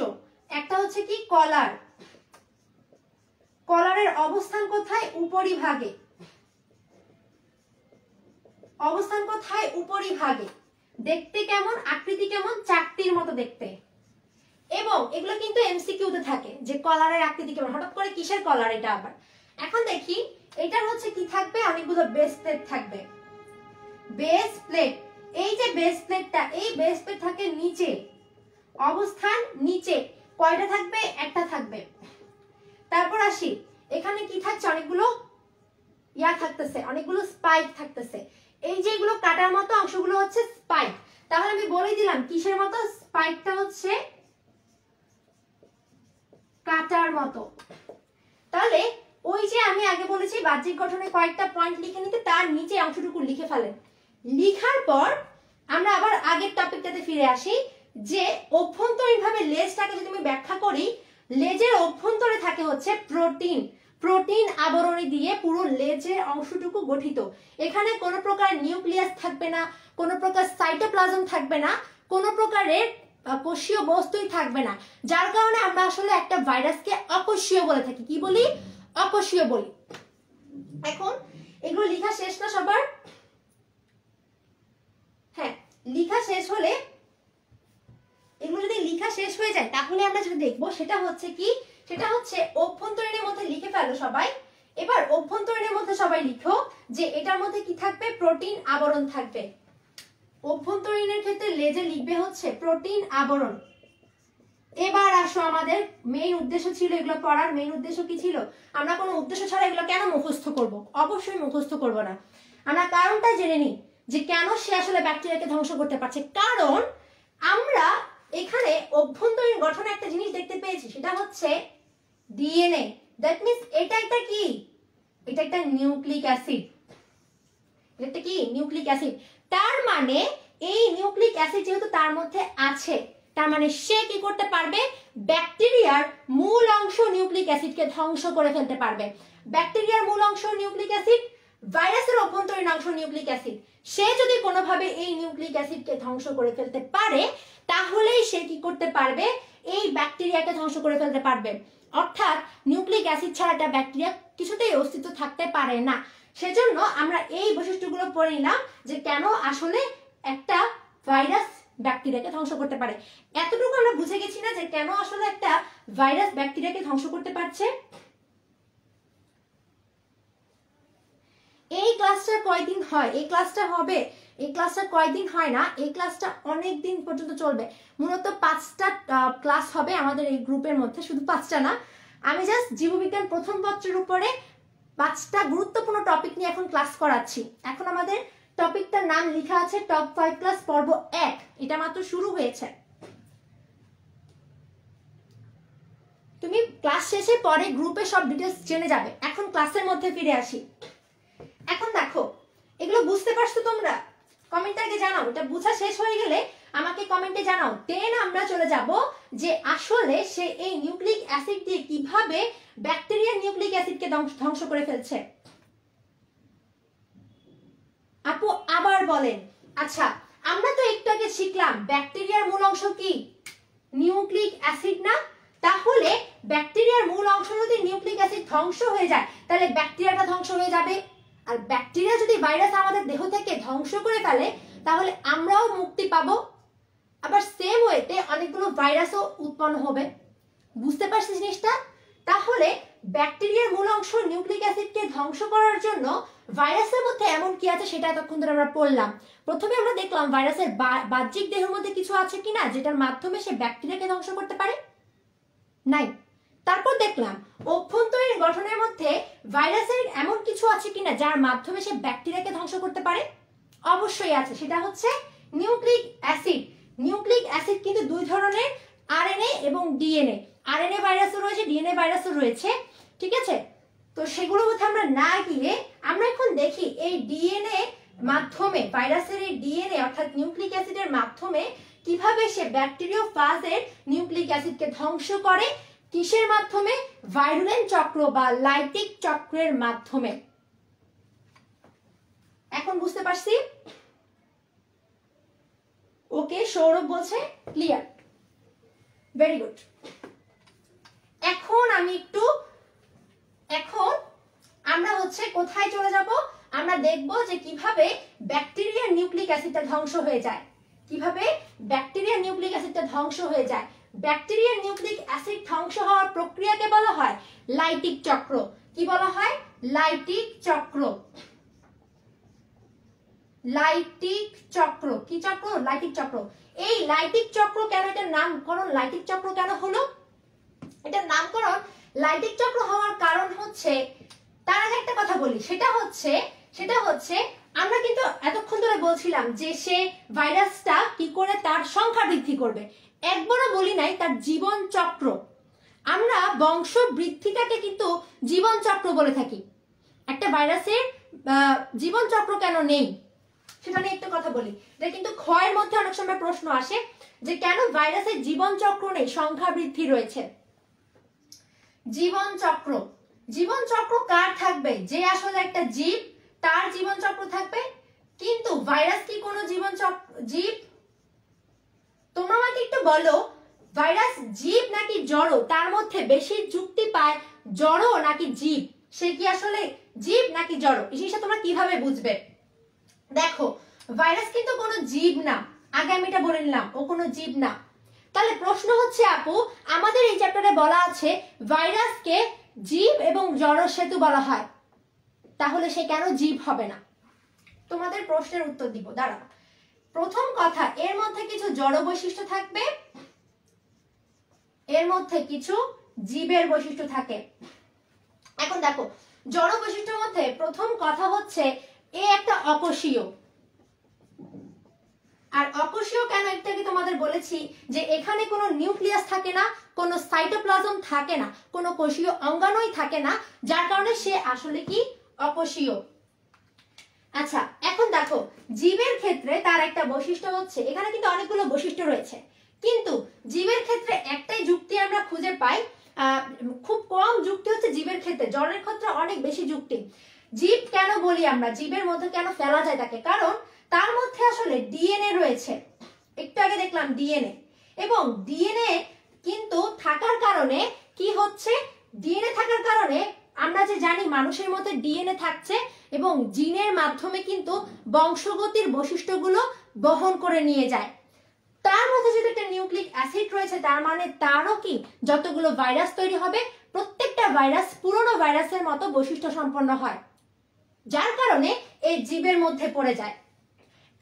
একটা হচ্ছে কি? কলার। কলারের অবস্থান কোথায়? উপরিভাগে। অবস্থান কোথায়? উপরিভাগে। দেখতে কেমন? আকৃতি কেমন? চাকতির মতো দেখতে। এবং এগুলো কিন্তু এমসিকিউতে থাকে যে কলারের আকৃতি কেমন। হঠাৎ করে কিসের কলার এটা আবার? এখন দেখি এটার হচ্ছে কি থাকবে? অনেকগুলো বেস প্লেট থাকবে। বেস প্লেট, এই যে বেস প্লেটটা, এই বেস প্লেট থাকে নিচে, অবস্থান নিচে। কয়টা থাকবে? একটা থাকবে। তারপর আসি, এখানে কি থাকছে? অনেকগুলো ইয়া থাকতেছে, অনেকগুলো স্পাইক থাকতেছে। এই যে এগুলো কাটার মতো অংশগুলো হচ্ছে স্পাইক। তাহলে আমি বলে দিলাম কিসের মতো? স্পাইকটা হচ্ছে কাটার মতো। তাহলে ওই যে আমি আগে বলেছি বাহ্যিক গঠনে কয়েকটা পয়েন্ট লিখে নিতে, তার নিচে অংশটুকু লিখে ফেলেন। লিখার পর আমরা আবার আগের টপিকটাতে ফিরে আসি যে অভ্যন্তরীণভাবে লেজটাকে যদি আমি ব্যাখ্যা করি, লেজের অভ্যন্তরে থাকে হচ্ছে প্রোটিন। প্রোটিন আবরণী দিয়ে পুরো লেজের অংশটুকু গঠিত। এখানে কোনো প্রকার নিউক্লিয়াস থাকবে না, কোনো প্রকার সাইটোপ্লাজম থাকবে না, কোনো প্রকারের কোষীয় বস্তুই থাকবে না, যার কারণে আমরা আসলে একটা ভাইরাসকে অকোষীয় বলে থাকি। কি বলি? অকোষীয় বলি। এখন এগুলো লেখা শেষ না সবার? হ্যাঁ, লেখা শেষ হলে, এগুলো যদি লেখা শেষ হয়ে যায় তাহলে আমরা যেটা দেখবো সেটা হচ্ছে কি? সেটা হচ্ছে অভ্যন্তরীণের মধ্যে লিখে ফেলো সবাই। এবার অভ্যন্তরীণের মধ্যে সবাই লিখো যে এটার মধ্যে কি থাকবে? প্রোটিন আবরণ থাকবে। অভ্যন্তরীণের ক্ষেত্রে লেজে লিখবে হচ্ছে প্রোটিন আবরণ। এবার আসো, আমাদের মেইন উদ্দেশ্য ছিল এগুলো পড়ার। মেইন উদ্দেশ্য কি ছিল? আমরা কোনো উদ্দেশ্য ছাড়া এগুলো কেন মুখস্থ করব? অবশ্যই মুখস্থ করব না। আমরা কারণটা জেনে নিই যে কেন সে আসলে ব্যাকটেরিয়াকে ধ্বংস করতে পারছে। কারণ আমরা এখানে অভ্যন্তরীণ গঠনে একটা জিনিস দেখতে পেয়েছি, সেটা হচ্ছে ডিএনএ। দ্যাট মিন্স এটা একটা কি? এটা একটা নিউক্লিক অ্যাসিড। এটা কি? Nucleic acid. তার মানে এই নিউক্লিক অ্যাসিড যেহেতু তার মধ্যে আছে, তার মানে সে কি করতে পারবে? ব্যাকটেরিয়ার মূল অংশ নিউক্লিক অ্যাসিডকে ধ্বংস করে ফেলতে পারবে। ব্যাকটেরিয়ার মূল অংশ নিউক্লিক অ্যাসিড, ভাইরাসের অভ্যন্তরীণ অংশ নিউক্লিক অ্যাসিড। সে যদি কোনোভাবে এই নিউক্লিক অ্যাসিডকে ধ্বংস করে ফেলতে পারে, তাহলেই সে কি করতে পারবে? এই ব্যাকটেরিয়াকে ধ্বংস করে ফেলতে পারবে। অর্থাৎ নিউক্লিক অ্যাসিড ছাড়া একটা ব্যাকটেরিয়া কিছুতেই অস্তিত্ব থাকতে পারে না। সেজন্য আমরা এই বৈশিষ্ট্যগুলো পড়ে নিলাম যে কেন আসলে একটা ভাইরাস ব্যাকটেরিয়াকে ধ্বংস করতে পারে। এতটুকু আমরা বুঝে গেছি না যে কেন আসলে একটা ভাইরাস ব্যাকটেরিয়াকে ধ্বংস করতে পারছে। এই ক্লাসটা কয়দিন হয়? এই ক্লাসটা হবে, এই ক্লাসটা কয়দিন হয় না, এই ক্লাসটা অনেক দিন পর্যন্ত চলবে। মূলত 5টা ক্লাস হবে আমাদের এই গ্রুপের মধ্যে, শুধু 5টা না। আমি জাস্ট জীববিজ্ঞান প্রথম পত্রের উপরে 5টা গুরুত্বপূর্ণ টপিক নিয়ে এখন ক্লাস করাচ্ছি। এখন আমাদের টপিকটার নাম লেখা আছে টপ 5 ক্লাস পর্ব 1। এটা মাত্র শুরু হয়েছে। তুমি ক্লাস শেষে পরে গ্রুপে সব ডিটেলস জেনে যাবে। এখন ক্লাসের মধ্যে ফিরে আসি। এখন দেখো, এগুলো বুঝতে পারছো তোমরা? কমেন্টে আগে জানাও। এটা বোঝা শেষ হয়ে গেলে আমাকে কমেন্টে জানাও। দেন আমরা চলে যাব যে আসলে সে এই নিউক্লিক অ্যাসিড দিয়ে কিভাবে ব্যাকটেরিয়ার নিউক্লিক অ্যাসিডকে ধ্বংস করে ফেলছে। আপু আবার বলেন। আচ্ছা, আমরা তো একটু আগে শিখলাম ব্যাকটেরিয়ার মূল অংশ কি? নিউক্লিক অ্যাসিড না? তাহলে ব্যাকটেরিয়ার মূল অংশ যদি নিউক্লিক অ্যাসিড ধ্বংস হয়ে যায়, তাহলে ব্যাকটেরিয়াটা ধ্বংস হয়ে যাবে। আর ব্যাকটেরিয়া যদি ভাইরাস আমাদের দেহ থেকে ধ্বংস করে ফেলে, তাহলে আমরাও মুক্তি পাবো। আবার সেম ওয়েতে অনেকগুলো ভাইরাসও উৎপন্ন হবে। বুঝতে পারছিস জিনিসটা? তাহলে ব্যাকটেরিয়ার মূল অংশ নিউক্লিক অ্যাসিডকে ধ্বংস করার জন্য ভাইরাসের মধ্যে এমন কি আছে সেটা এতক্ষণ ধরে আমরা পড়লাম। প্রথমে আমরা দেখলাম ভাইরাসের বাহ্যিক দেহের মধ্যে কিছু আছে কিনা যেটার মাধ্যমে সে ব্যাকটেরিয়াকে ধ্বংস করতে পারে? নাই। তারপর দেখলাম অভ্যন্তরীণ গঠনের মধ্যে ভাইরাসের এমন কিছু আছে কিনা যার মাধ্যমে সে ব্যাকটেরিয়াকে ধ্বংস করতে পারে? অবশ্যই আছে, সেটা হচ্ছে নিউক্লিক অ্যাসিড। নিউক্লিক অ্যাসিড কিন্তু দুই ধরনের, আরএনএ এবং ডিএনএ। আরএনএ ভাইরাসও রয়েছে, ডিএনএ ভাইরাসও রয়েছে, ঠিক আছে? তো সেগুলোর মধ্যে আমরা না গিয়ে আমরা এখন দেখি এই ডিএনএ মাধ্যমে, ভাইরাসের এই ডিএনএ অর্থাৎ নিউক্লিক অ্যাসিডের মাধ্যমে কিভাবে সে ব্যাকটেরিওফাজের নিউক্লিক অ্যাসিডকে ধ্বংস করে। কিসের মাধ্যমে? ভাইরুলেন্ট চক্র বা লাইটিক চক্রের মাধ্যমে। এখন বুঝতে পারছি? ওকে, সৌরভ বলছে ক্লিয়ার, ভেরি গুড। এখন আমরা হচ্ছে কোথায় চলে যাব? আমরা দেখব যে কিভাবে ব্যাকটেরিয়ার নিউক্লিক অ্যাসিডটা ধ্বংস হয়ে যায়। কিভাবে ব্যাকটেরিয়ার নিউক্লিক অ্যাসিডটা ধ্বংস হয়ে যায়। ব্যাকটেরিয়ার নিউক্লিক অ্যাসিড ধ্বংস হওয়ার প্রক্রিয়াকে বলা হয় লাইটিক চক্র। কি বলা হয়? লাইটিক চক্র। লাইটিক চক্র। কি চক্র? লাইটিক চক্র। এই লাইটিক চক্র কেন, এটার নামকরণ লাইটিক চক্র কেন হলো? এটার নামকরণ লাইটিক চক্র হওয়ার কারণ হচ্ছে, তার আগে একটা কথা বলি, সেটা হচ্ছে আমরা কিন্তু এতক্ষণ ধরে বলছিলাম যে সে ভাইরাসটা কি করে তার সংখ্যা বৃদ্ধি করবে। একবারও বলি নাই তার জীবন চক্র। আমরা বংশ বৃদ্ধিটাকে কিন্তু জীবন চক্র বলে থাকি। একটা ভাইরাসের জীবন চক্র কেন নেই সেটা নিয়ে একটু কথা বলি। এটা কিন্তু ক্ষয়ের মধ্যে অনেক সময় প্রশ্ন আসে যে কেন ভাইরাসের জীবন চক্র নেই, সংখ্যা বৃদ্ধি রয়েছে। জীবন চক্র, জীবন চক্র কার থাকবে? যে আসলে একটা জীব, তার জীবন চক্র থাকবে। কিন্তু ভাইরাস কি কোনো জীবন চক্র জীব? তোমরা আমাকে একটু বলো, ভাইরাস জীব নাকি জড়? তার মধ্যে বেশি যুক্তি পায় জড় নাকি জীব? সে কি আসলে জীব নাকি জড়? এই জিনিসটা তোমরা কিভাবে বুঝবে? দেখো, ভাইরাস কিন্তু কোনো জীব না। আগে আমি এটা বলে নিলাম, ও কোনো জীব না। তাহলে প্রশ্ন হচ্ছে আপু, আমাদের এই চ্যাপ্টারে বলা আছে ভাইরাসকে জীব এবং জড় সেতু বলা হয়, তাহলে সে কেন জীব হবে না? তোমাদের প্রশ্নের উত্তর দিব, দাঁড়াও। প্রথম কথা, এর মধ্যে কিছু জড় বৈশিষ্ট্য থাকবে, এর মধ্যে কিছু জীবের বৈশিষ্ট্য থাকে। এখন দেখো, জড় বৈশিষ্ট্যের মধ্যে প্রথম কথা হচ্ছে এ একটা অকোষীয়। আর অকোষীয় কেন একটাকে তোমাদের বলেছি যে এখানে কোনো নিউক্লিয়াস থাকে না, কোনো সাইটোপ্লাজম থাকে না, কোনো কোষীয় অঙ্গাণুই থাকে না, যার কারণে সে আসলে কি অকোষীয়। আচ্ছা, এখন দেখো জীবের ক্ষেত্রে তার একটা বৈশিষ্ট্য হচ্ছে, এখানে কিন্তু অনেকগুলো বৈশিষ্ট্য রয়েছে, কিন্তু জীবের ক্ষেত্রে একটাই যুক্তি আমরা খুঁজে পাই, খুব কম যুক্তি হচ্ছে জীবের ক্ষেত্রে, জড়ের ক্ষেত্রে অনেক বেশি যুক্তি। জীব কেন বলি আমরা, জীবের মধ্যে কেন ফেলা যায় তাকে, কারণ তার মধ্যে আসলে ডিএনএ রয়েছে, একটু আগে দেখলাম ডিএনএ, এবং ডিএনএ কিন্তু থাকার কারণে কি হচ্ছে, ডিএনএ থাকার কারণে আমরা যে জানি মানুষের মধ্যে ডিএনএ থাকছে এবং জিনের মাধ্যমে কিন্তু বংশগতির বৈশিষ্ট্যগুলো বহন করে নিয়ে যায়। তার মধ্যে যদি একটা নিউক্লিক অ্যাসিড রয়েছে, তার মানে তারও কি যতগুলো ভাইরাস তৈরি হবে, প্রত্যেকটা ভাইরাস পুরনো ভাইরাসের মতো বৈশিষ্ট্য সম্পন্ন হয়, যার কারণে এই জীবের মধ্যে পড়ে যায়।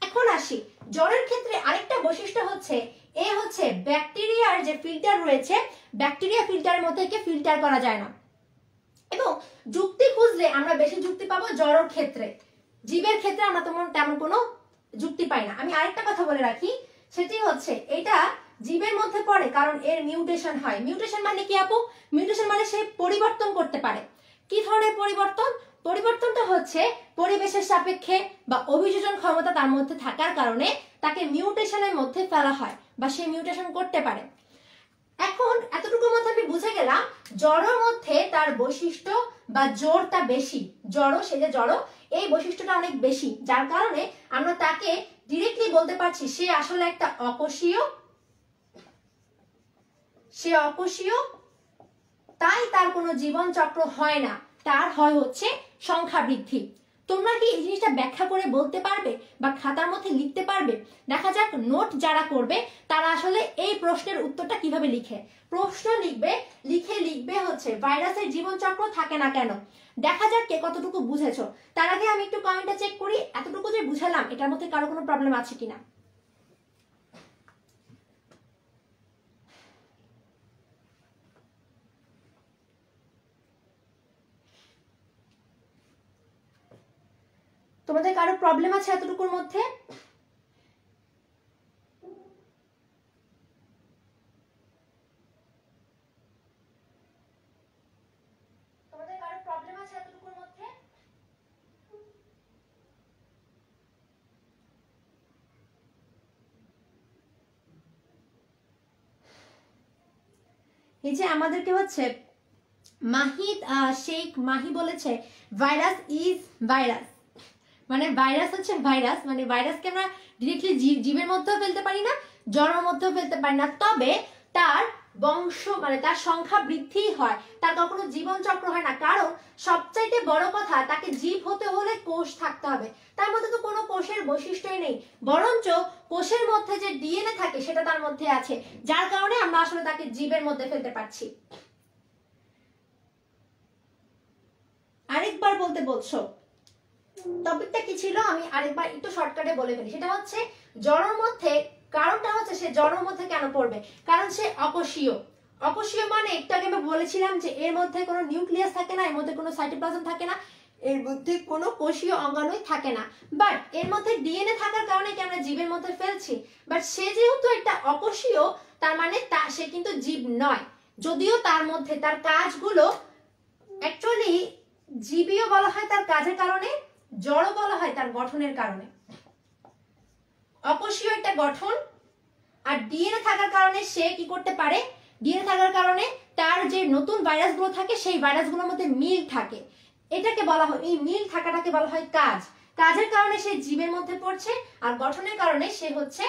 এখন আসি জ্বরের ক্ষেত্রে আরেকটা বৈশিষ্ট্য হচ্ছে, এ হচ্ছে ব্যাকটেরিয়ার যে ফিল্টার রয়েছে, ব্যাকটেরিয়া ফিল্টারের মধ্যে একে ফিল্টার করা যায় না। এবং যুক্তি খুঁজলে আমরা বেশি যুক্তি পাবো জ্বরের ক্ষেত্রে, জীবের ক্ষেত্রে আমরা তেমন কোনো যুক্তি পাই না। আমি আরেকটা কথা বলে রাখি, সেটি হচ্ছে এটা জীবের মধ্যে পড়ে কারণ এর মিউটেশন হয়। মিউটেশন মানে কি আপু? মিউটেশন মানে সে পরিবর্তন করতে পারে। কি ধরনের পরিবর্তন? পরিবর্তনটা হচ্ছে পরিবেশের সাপেক্ষে বা অভিযোজন ক্ষমতা তার মধ্যে থাকার কারণে তাকে মিউটেশনের মধ্যে ফেলা হয় বা সে মিউটেশন করতে পারে। এখন এতটুকুর মধ্যে আমি বুঝে গেলাম জড়ের মধ্যে তার বৈশিষ্ট্য বা জোরটা বেশি, সে যে জড় এই বৈশিষ্ট্যটা অনেক বেশি, যার কারণে আমরা তাকে ডিরেক্টলি বলতে পারছি সে আসলে একটা অকোষীয়, সে অকোষীয়, তাই তার কোনো জীবন চক্র হয় না, তার হয় হচ্ছে সংখ্যা বৃদ্ধি। তোমরা কি এই জিনিসটা ব্যাখ্যা করে বলতে পারবে বা খাতার মধ্যে লিখতে পারবে? দেখা যাক নোট যারা করবে তারা আসলে এই প্রশ্নের উত্তরটা কিভাবে লিখে। প্রশ্ন লিখবে হচ্ছে ভাইরাসের জীবন চক্র থাকে না কেন। দেখা যাক কে কতটুকু বুঝেছো। তার আগে আমি একটু কমেন্টটা চেক করি, এতটুকু যে বুঝালাম এটার মধ্যে কারো কোনো প্রবলেম আছে কিনা। তোমাদের কারো প্রবলেম আছে এতটুকুর মধ্যে? তোমাদের কারো প্রবলেম আছে এতটুকুর মধ্যে? এই যে আমাদেরকে হচ্ছে মাহিদ শেখ মাহি বলেছে ভাইরাস ইজ ভাইরাস, মানে ভাইরাস হচ্ছে ভাইরাস, মানে ভাইরাসকে আমরা ডিরেক্টলি জীবের মধ্যেও ফেলতে পারি না, জড়ের মধ্যেও ফেলতে পারি না, তবে তার বংশ মানে তার সংখ্যা বৃদ্ধি হয়, তার কখনো জীবন চক্র হয় না। কারণ সবচাইতে বড় কথা, তাকে জীব হতে হলে কোষ থাকতে হবে, তার মধ্যে তো কোনো কোষের বৈশিষ্ট্যই নেই, বরঞ্চ কোষের মধ্যে যে ডিএনএ থাকে সেটা তার মধ্যে আছে, যার কারণে আমরা আসলে তাকে জীবের মধ্যে ফেলতে পারছি। আরেকবার বলতে বলছো, টপিকটা কি ছিল আমি আরেকবার একটু শর্টকাটে বলে ফেলি। সেটা হচ্ছে জড়ের মধ্যে, কারণটা হচ্ছে সে জড়ের মধ্যে কেন পড়বে, কারণ সে অকোষীয়। অকোষীয় মানে একটু আগে আমি বলেছিলাম যে এর মধ্যে কোনো নিউক্লিয়াস থাকে না, এর মধ্যে কোনো সাইটোপ্লাজম থাকে না, এর মধ্যে কোনো কোষীয় অঙ্গাণুই থাকে না, বাট এর মধ্যে ডিএনএ থাকার কারণে কি আমরা জীবের মধ্যে ফেলছি। বাট সে যেহেতু একটা অকোষীয়, তার মানে সে কিন্তু জীব নয়, যদিও তার মধ্যে তার কাজগুলো অ্যাকচুয়ালি জীবীয় বলা হয় তার কাজের কারণে, জড় বলা হয় তার গঠনের কারণে। অকোষীয় একটা গঠন, আর ডিএনএ থাকার কারণে সে কি করতে পারে, ডিএনএ থাকার কারণে তার যে নতুন ভাইরাসগুলো থাকে সেই ভাইরাসগুলোর মধ্যে মিল থাকে, এটাকে বলা হয়, এই মিল থাকাটাকে বলা হয় কাজ। কাজের কারণে সে জীবের মধ্যে পড়ছে, আর গঠনের কারণে সে হচ্ছে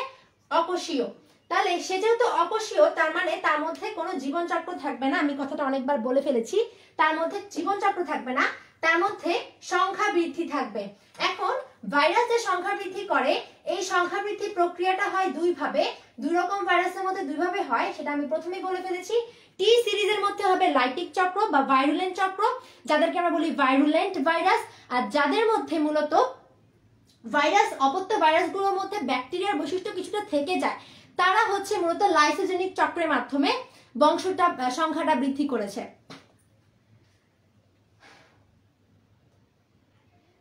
অকোষীয়। তাহলে সে যেহেতু অকোষীয়, তার মানে তার মধ্যে কোনো জীবনচক্র থাকবে না, আমি কথাটা অনেকবার বলে ফেলেছি, তার মধ্যে জীবনচক্র থাকবে না, তার মধ্যে সংখ্যা বৃদ্ধি থাকবে। এখন ভাইরাস যে সংখ্যা বৃদ্ধি করে, এই সংখ্যা বৃদ্ধি প্রক্রিয়াটা হয় দুইভাবে, দুই রকম ভাইরাসের মধ্যে দুইভাবে হয়, সেটা আমি প্রথমেই বলে ফেলেছি। টি সিরিজের মধ্যে হবে লাইটিক চক্র বা ভাইরুলেন্ট চক্র, যাদেরকে আমরা বলি ভাইরুলেন্ট ভাইরাস, আর যাদের মধ্যে মূলত ভাইরাস অপত্য ভাইরাসগুলোর মধ্যে ব্যাকটেরিয়ার বৈশিষ্ট্য কিছুটা থেকে যায়, তারা হচ্ছে মূলত লাইসোজেনিক চক্রের মাধ্যমে সংখ্যাটা বৃদ্ধি করেছে।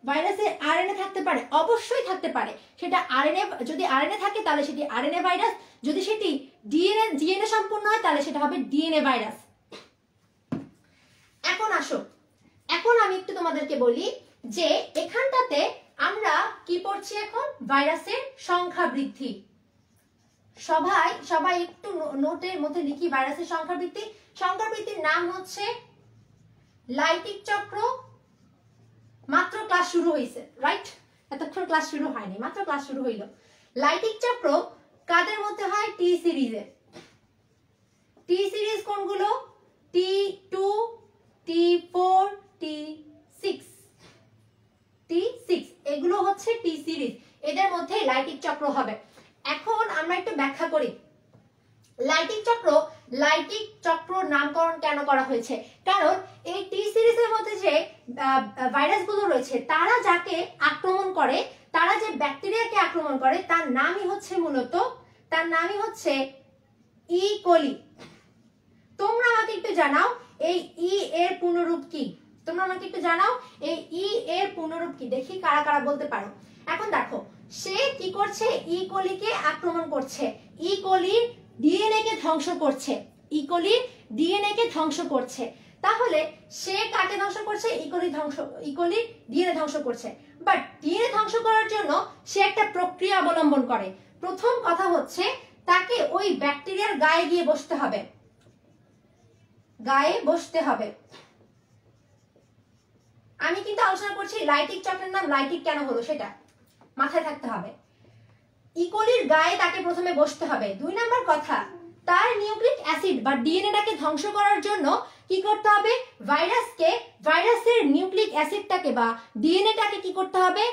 ভাইরাসে আরএনএ থাকতে পারে, অবশ্যই থাকতে পারে। সেটা আরএনএ, যদি আরএনএ থাকে তাহলে সেটি আরএনএ ভাইরাস, যদি সেটি ডিএনএ সম্পূর্ণ হয় তাহলে সেটা হবে ডিএনএ ভাইরাস। এখন আসো, এখন আমি একটু তোমাদেরকে বলি যে এখানটাতে আমরা কি পড়ছি এখন, ভাইরাসের সংখ্যা বৃদ্ধি। সবাই একটু নোটের মধ্যে লিখি ভাইরাসের সংখ্যা বৃদ্ধি। সংখ্যা বৃদ্ধির নাম হচ্ছে লাইটিক চক্র। মাত্র ক্লাস শুরু হয়েছে, রাইট? এতক্ষণ ক্লাস শুরু হয়নি, মাত্র ক্লাস শুরু হইল। লাইটিক চক্র কাদের মধ্যে হয়? টি সিরিজে। টি সিরিজ কোনগুলো? T2, T4, T6, T6 এগুলো হচ্ছে টি সিরিজ, এদের মধ্যে লাইটিক চক্র হবে। এখন আমরা একটু ব্যাখ্যা করি লাইটিক চক্র নামকরণ কেন করা হয়েছে। কারণ এই টি সিরিজের মধ্যে যে ভাইরাসগুলো রয়েছে তারা যাকে আক্রমণ করে, তারা যে ব্যাকটেরিয়াকে আক্রমণ করে তার নামই হচ্ছে ই কোলি। তোমরা আমাকে একটু জানাও এই ই এর পূর্ণরূপ কি? দেখি কারা কারা বলতে পারো। এখন দেখো সে কি করছে, ই কোলিকে আক্রমণ করছে, ই কোলির ডিএনএ কে ধ্বংস করছে। তাহলে সে কাকে ধ্বংস করছে? ই কোলির ডিএনএ ধ্বংস করছে। বাট ডিএনএ ধ্বংস করার জন্য সে একটা প্রক্রিয়া অবলম্বন করে। প্রথম কথা হচ্ছে তাকে ওই ব্যাকটেরিয়ার গায়ে গিয়ে বসতে হবে। আমি কিন্তু আলোচনা করছি লাইটিক চক্রের নাম লাইটিক কেন হলো সেটা মাথায় থাকতে হবে। ইকোলির গায়ে তাকে প্রথমে বসতে হবে। 2 নাম্বার কথা, তার নিউক্লিক অ্যাসিড বা ডিএনএটাকে ধ্বংস করার জন্য কি করতে হবে? ভাইরাসের নিউক্লিক অ্যাসিডটাকে বা ডিএনএটাকে কি করতে হবে?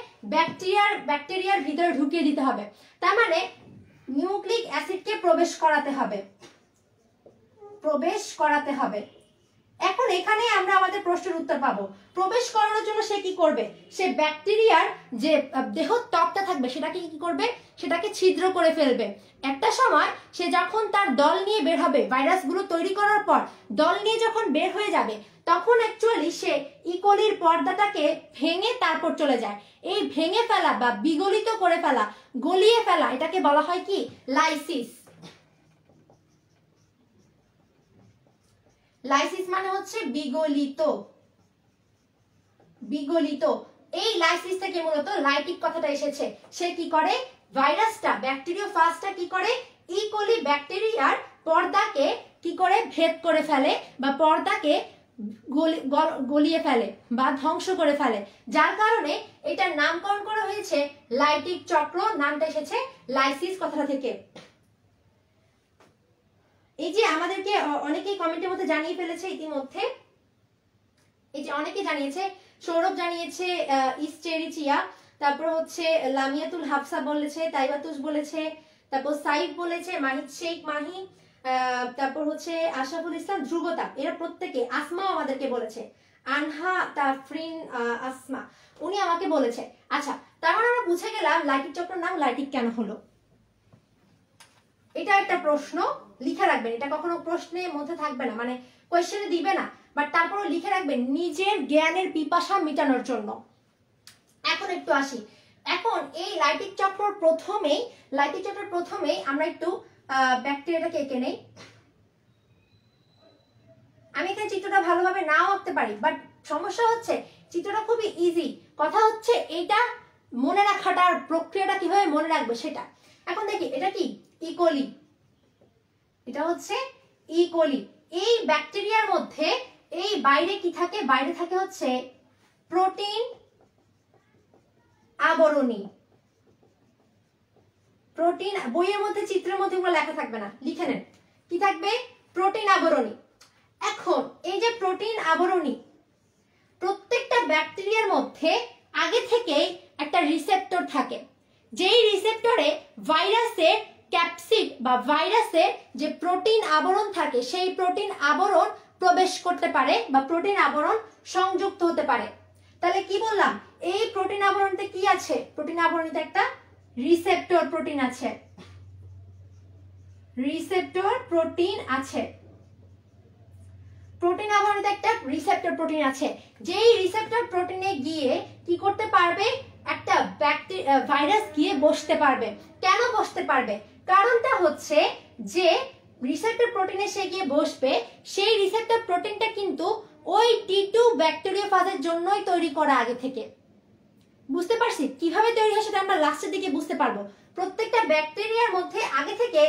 ব্যাকটেরিয়ার ভিতরে ঢুকিয়ে দিতে হবে। তার মানে নিউক্লিক অ্যাসিডকে প্রবেশ করাতে হবে। এখন এখানে আমরা আমাদের প্রশ্নের উত্তর পাবো। প্রবেশ করানোর জন্য সে কি করবে? সে ব্যাকটেরিয়ার যে দেহত্বকটা থাকবে সেটাকে কি করবে? সেটাকে ছিদ্র করে ফেলবে। একটা সময় সে যখন তার দল নিয়ে বের হবে, ভাইরাসগুলো তৈরি করার পর দল নিয়ে যখন বের হয়ে যাবে, তখন অ্যাকচুয়ালি সে ইকোলির পর্দাটাকে ভেঙে তারপর চলে যায়। এই ভেঙে ফেলা বা বিগলিত করে ফেলা, গলিয়ে ফেলা, এটাকে বলা হয় কি? লাইসিস। লাইসিস মানে হচ্ছে বিগলিত। এই লাইসিস থেকে মূলত লাইটিক কথাটা এসেছে। সে কি করে? ভাইরাসটা, ব্যাকটেরিওফাজটা কি করে? ই কোলি ব্যাকটেরিয়ার পর্দাকে কি করে ভেদ করে ফেলে বা পর্দাকে গলিয়ে ফেলে বা ধ্বংস করে ফেলে, যার কারণে এটার নামকরণ করা হয়েছে লাইটিক চক্র। নামটা এসেছে লাইসিস কথাটা থেকে। এই যে আমাদেরকে অনেকেই কমেন্টের মধ্যে জানিয়ে ফেলেছে ইতিমধ্যে, এই যে অনেকে জানিয়েছে, সৌরভ জানিয়েছে, ইস্টেরিচিয়া, তারপর হচ্ছে লামিয়াতুল হাফসা বলেছে, তাইবাতুস বলেছে, তারপর সাইফ বলেছে, মাহিদ শেখ মাহি, তারপর হচ্ছে আশরাফুল ইসলাম, ধ্রুবতা, এরা প্রত্যেকে, আসমাও আমাদেরকে বলেছে, আনহা তাফরিন আসমা, উনি আমাকে বলেছে। আচ্ছা, তার মানে আমরা বুঝে গেলাম লাইটিক চক্রের নাম লাইটিক কেন হলো। এটা একটা প্রশ্ন, লিখে রাখবেন। এটা কখনো প্রশ্নের মধ্যে থাকবে না, মানে কোয়েশ্চেনে দিবে না, বাট তারপরও লিখে রাখবেন নিজের জ্ঞানের পিপাসা মেটানোর জন্য। এখন একটু আসি, এখন এই লাইটিক চক্রের প্রথমেই আমরা একটু ব্যাকটেরিয়াটাকে এঁকে নেই। আমি এখানে চিত্রটা ভালোভাবে নাও আঁকতে পারি, বাট সমস্যা হচ্ছে চিত্রটা খুবই ইজি। কথা হচ্ছে এইটা মনে রাখাটার প্রক্রিয়াটা কিভাবে মনে রাখবে সেটা। এখন দেখি এটা কি? ইকোলি। এটা হচ্ছে ইকোলি। এই ব্যাকটেরিয়ার মধ্যে এই বাইরে কি থাকে? বাইরে থাকে হচ্ছে প্রোটিন আবরণী। প্রোটিন, বইয়ের মধ্যে চিত্রের মধ্যে এগুলো লেখা থাকবে না, লিখে নেন। কি থাকবে? প্রোটিন আবরণী। এখন এই যে প্রোটিন আবরণী, প্রত্যেকটা ব্যাকটেরিয়ার মধ্যে আগে থেকেই একটা রিসেপ্টর থাকে, যেই রিসেপ্টরে ভাইরাসের ক্যাপসিড বা ভাইরাসের যে প্রোটিন আবরণ থাকে সেই প্রোটিন আবরণ প্রবেশ করতে পারে বা প্রোটিন আবরণ সংযুক্ত হতে পারে। তাহলে কি বললাম, এই প্রোটিন আবরণীতে কি আছে, প্রোটিন আবরণীতে একটা রিসেপ্টর প্রোটিন আছে, রিসেপ্টর প্রোটিন আছে, প্রোটিন আবরণীতে একটা রিসেপ্টর প্রোটিন আছে। যেই রিসেপ্টর প্রোটিনে গিয়ে কি করতে পারবে, একটা ভাইরাস গিয়ে বসতে পারবে। কেন বসতে পারবে, কারণটা হচ্ছে যে রিসেপ্টর প্রোটিনে সে গিয়ে বসবে, সেই রিসেপ্টর প্রোটিনটা কিন্তু ওই T2 ব্যাকটেরিওফাজের জন্যই তৈরি করা আগে থেকে। বুঝতে পারছি কিভাবে তৈরি হয় সেটা আমরা লাস্টের দিকে বুঝতে পারবো। প্রত্যেকটা ব্যাকটেরিয়ার মধ্যে আগে থেকে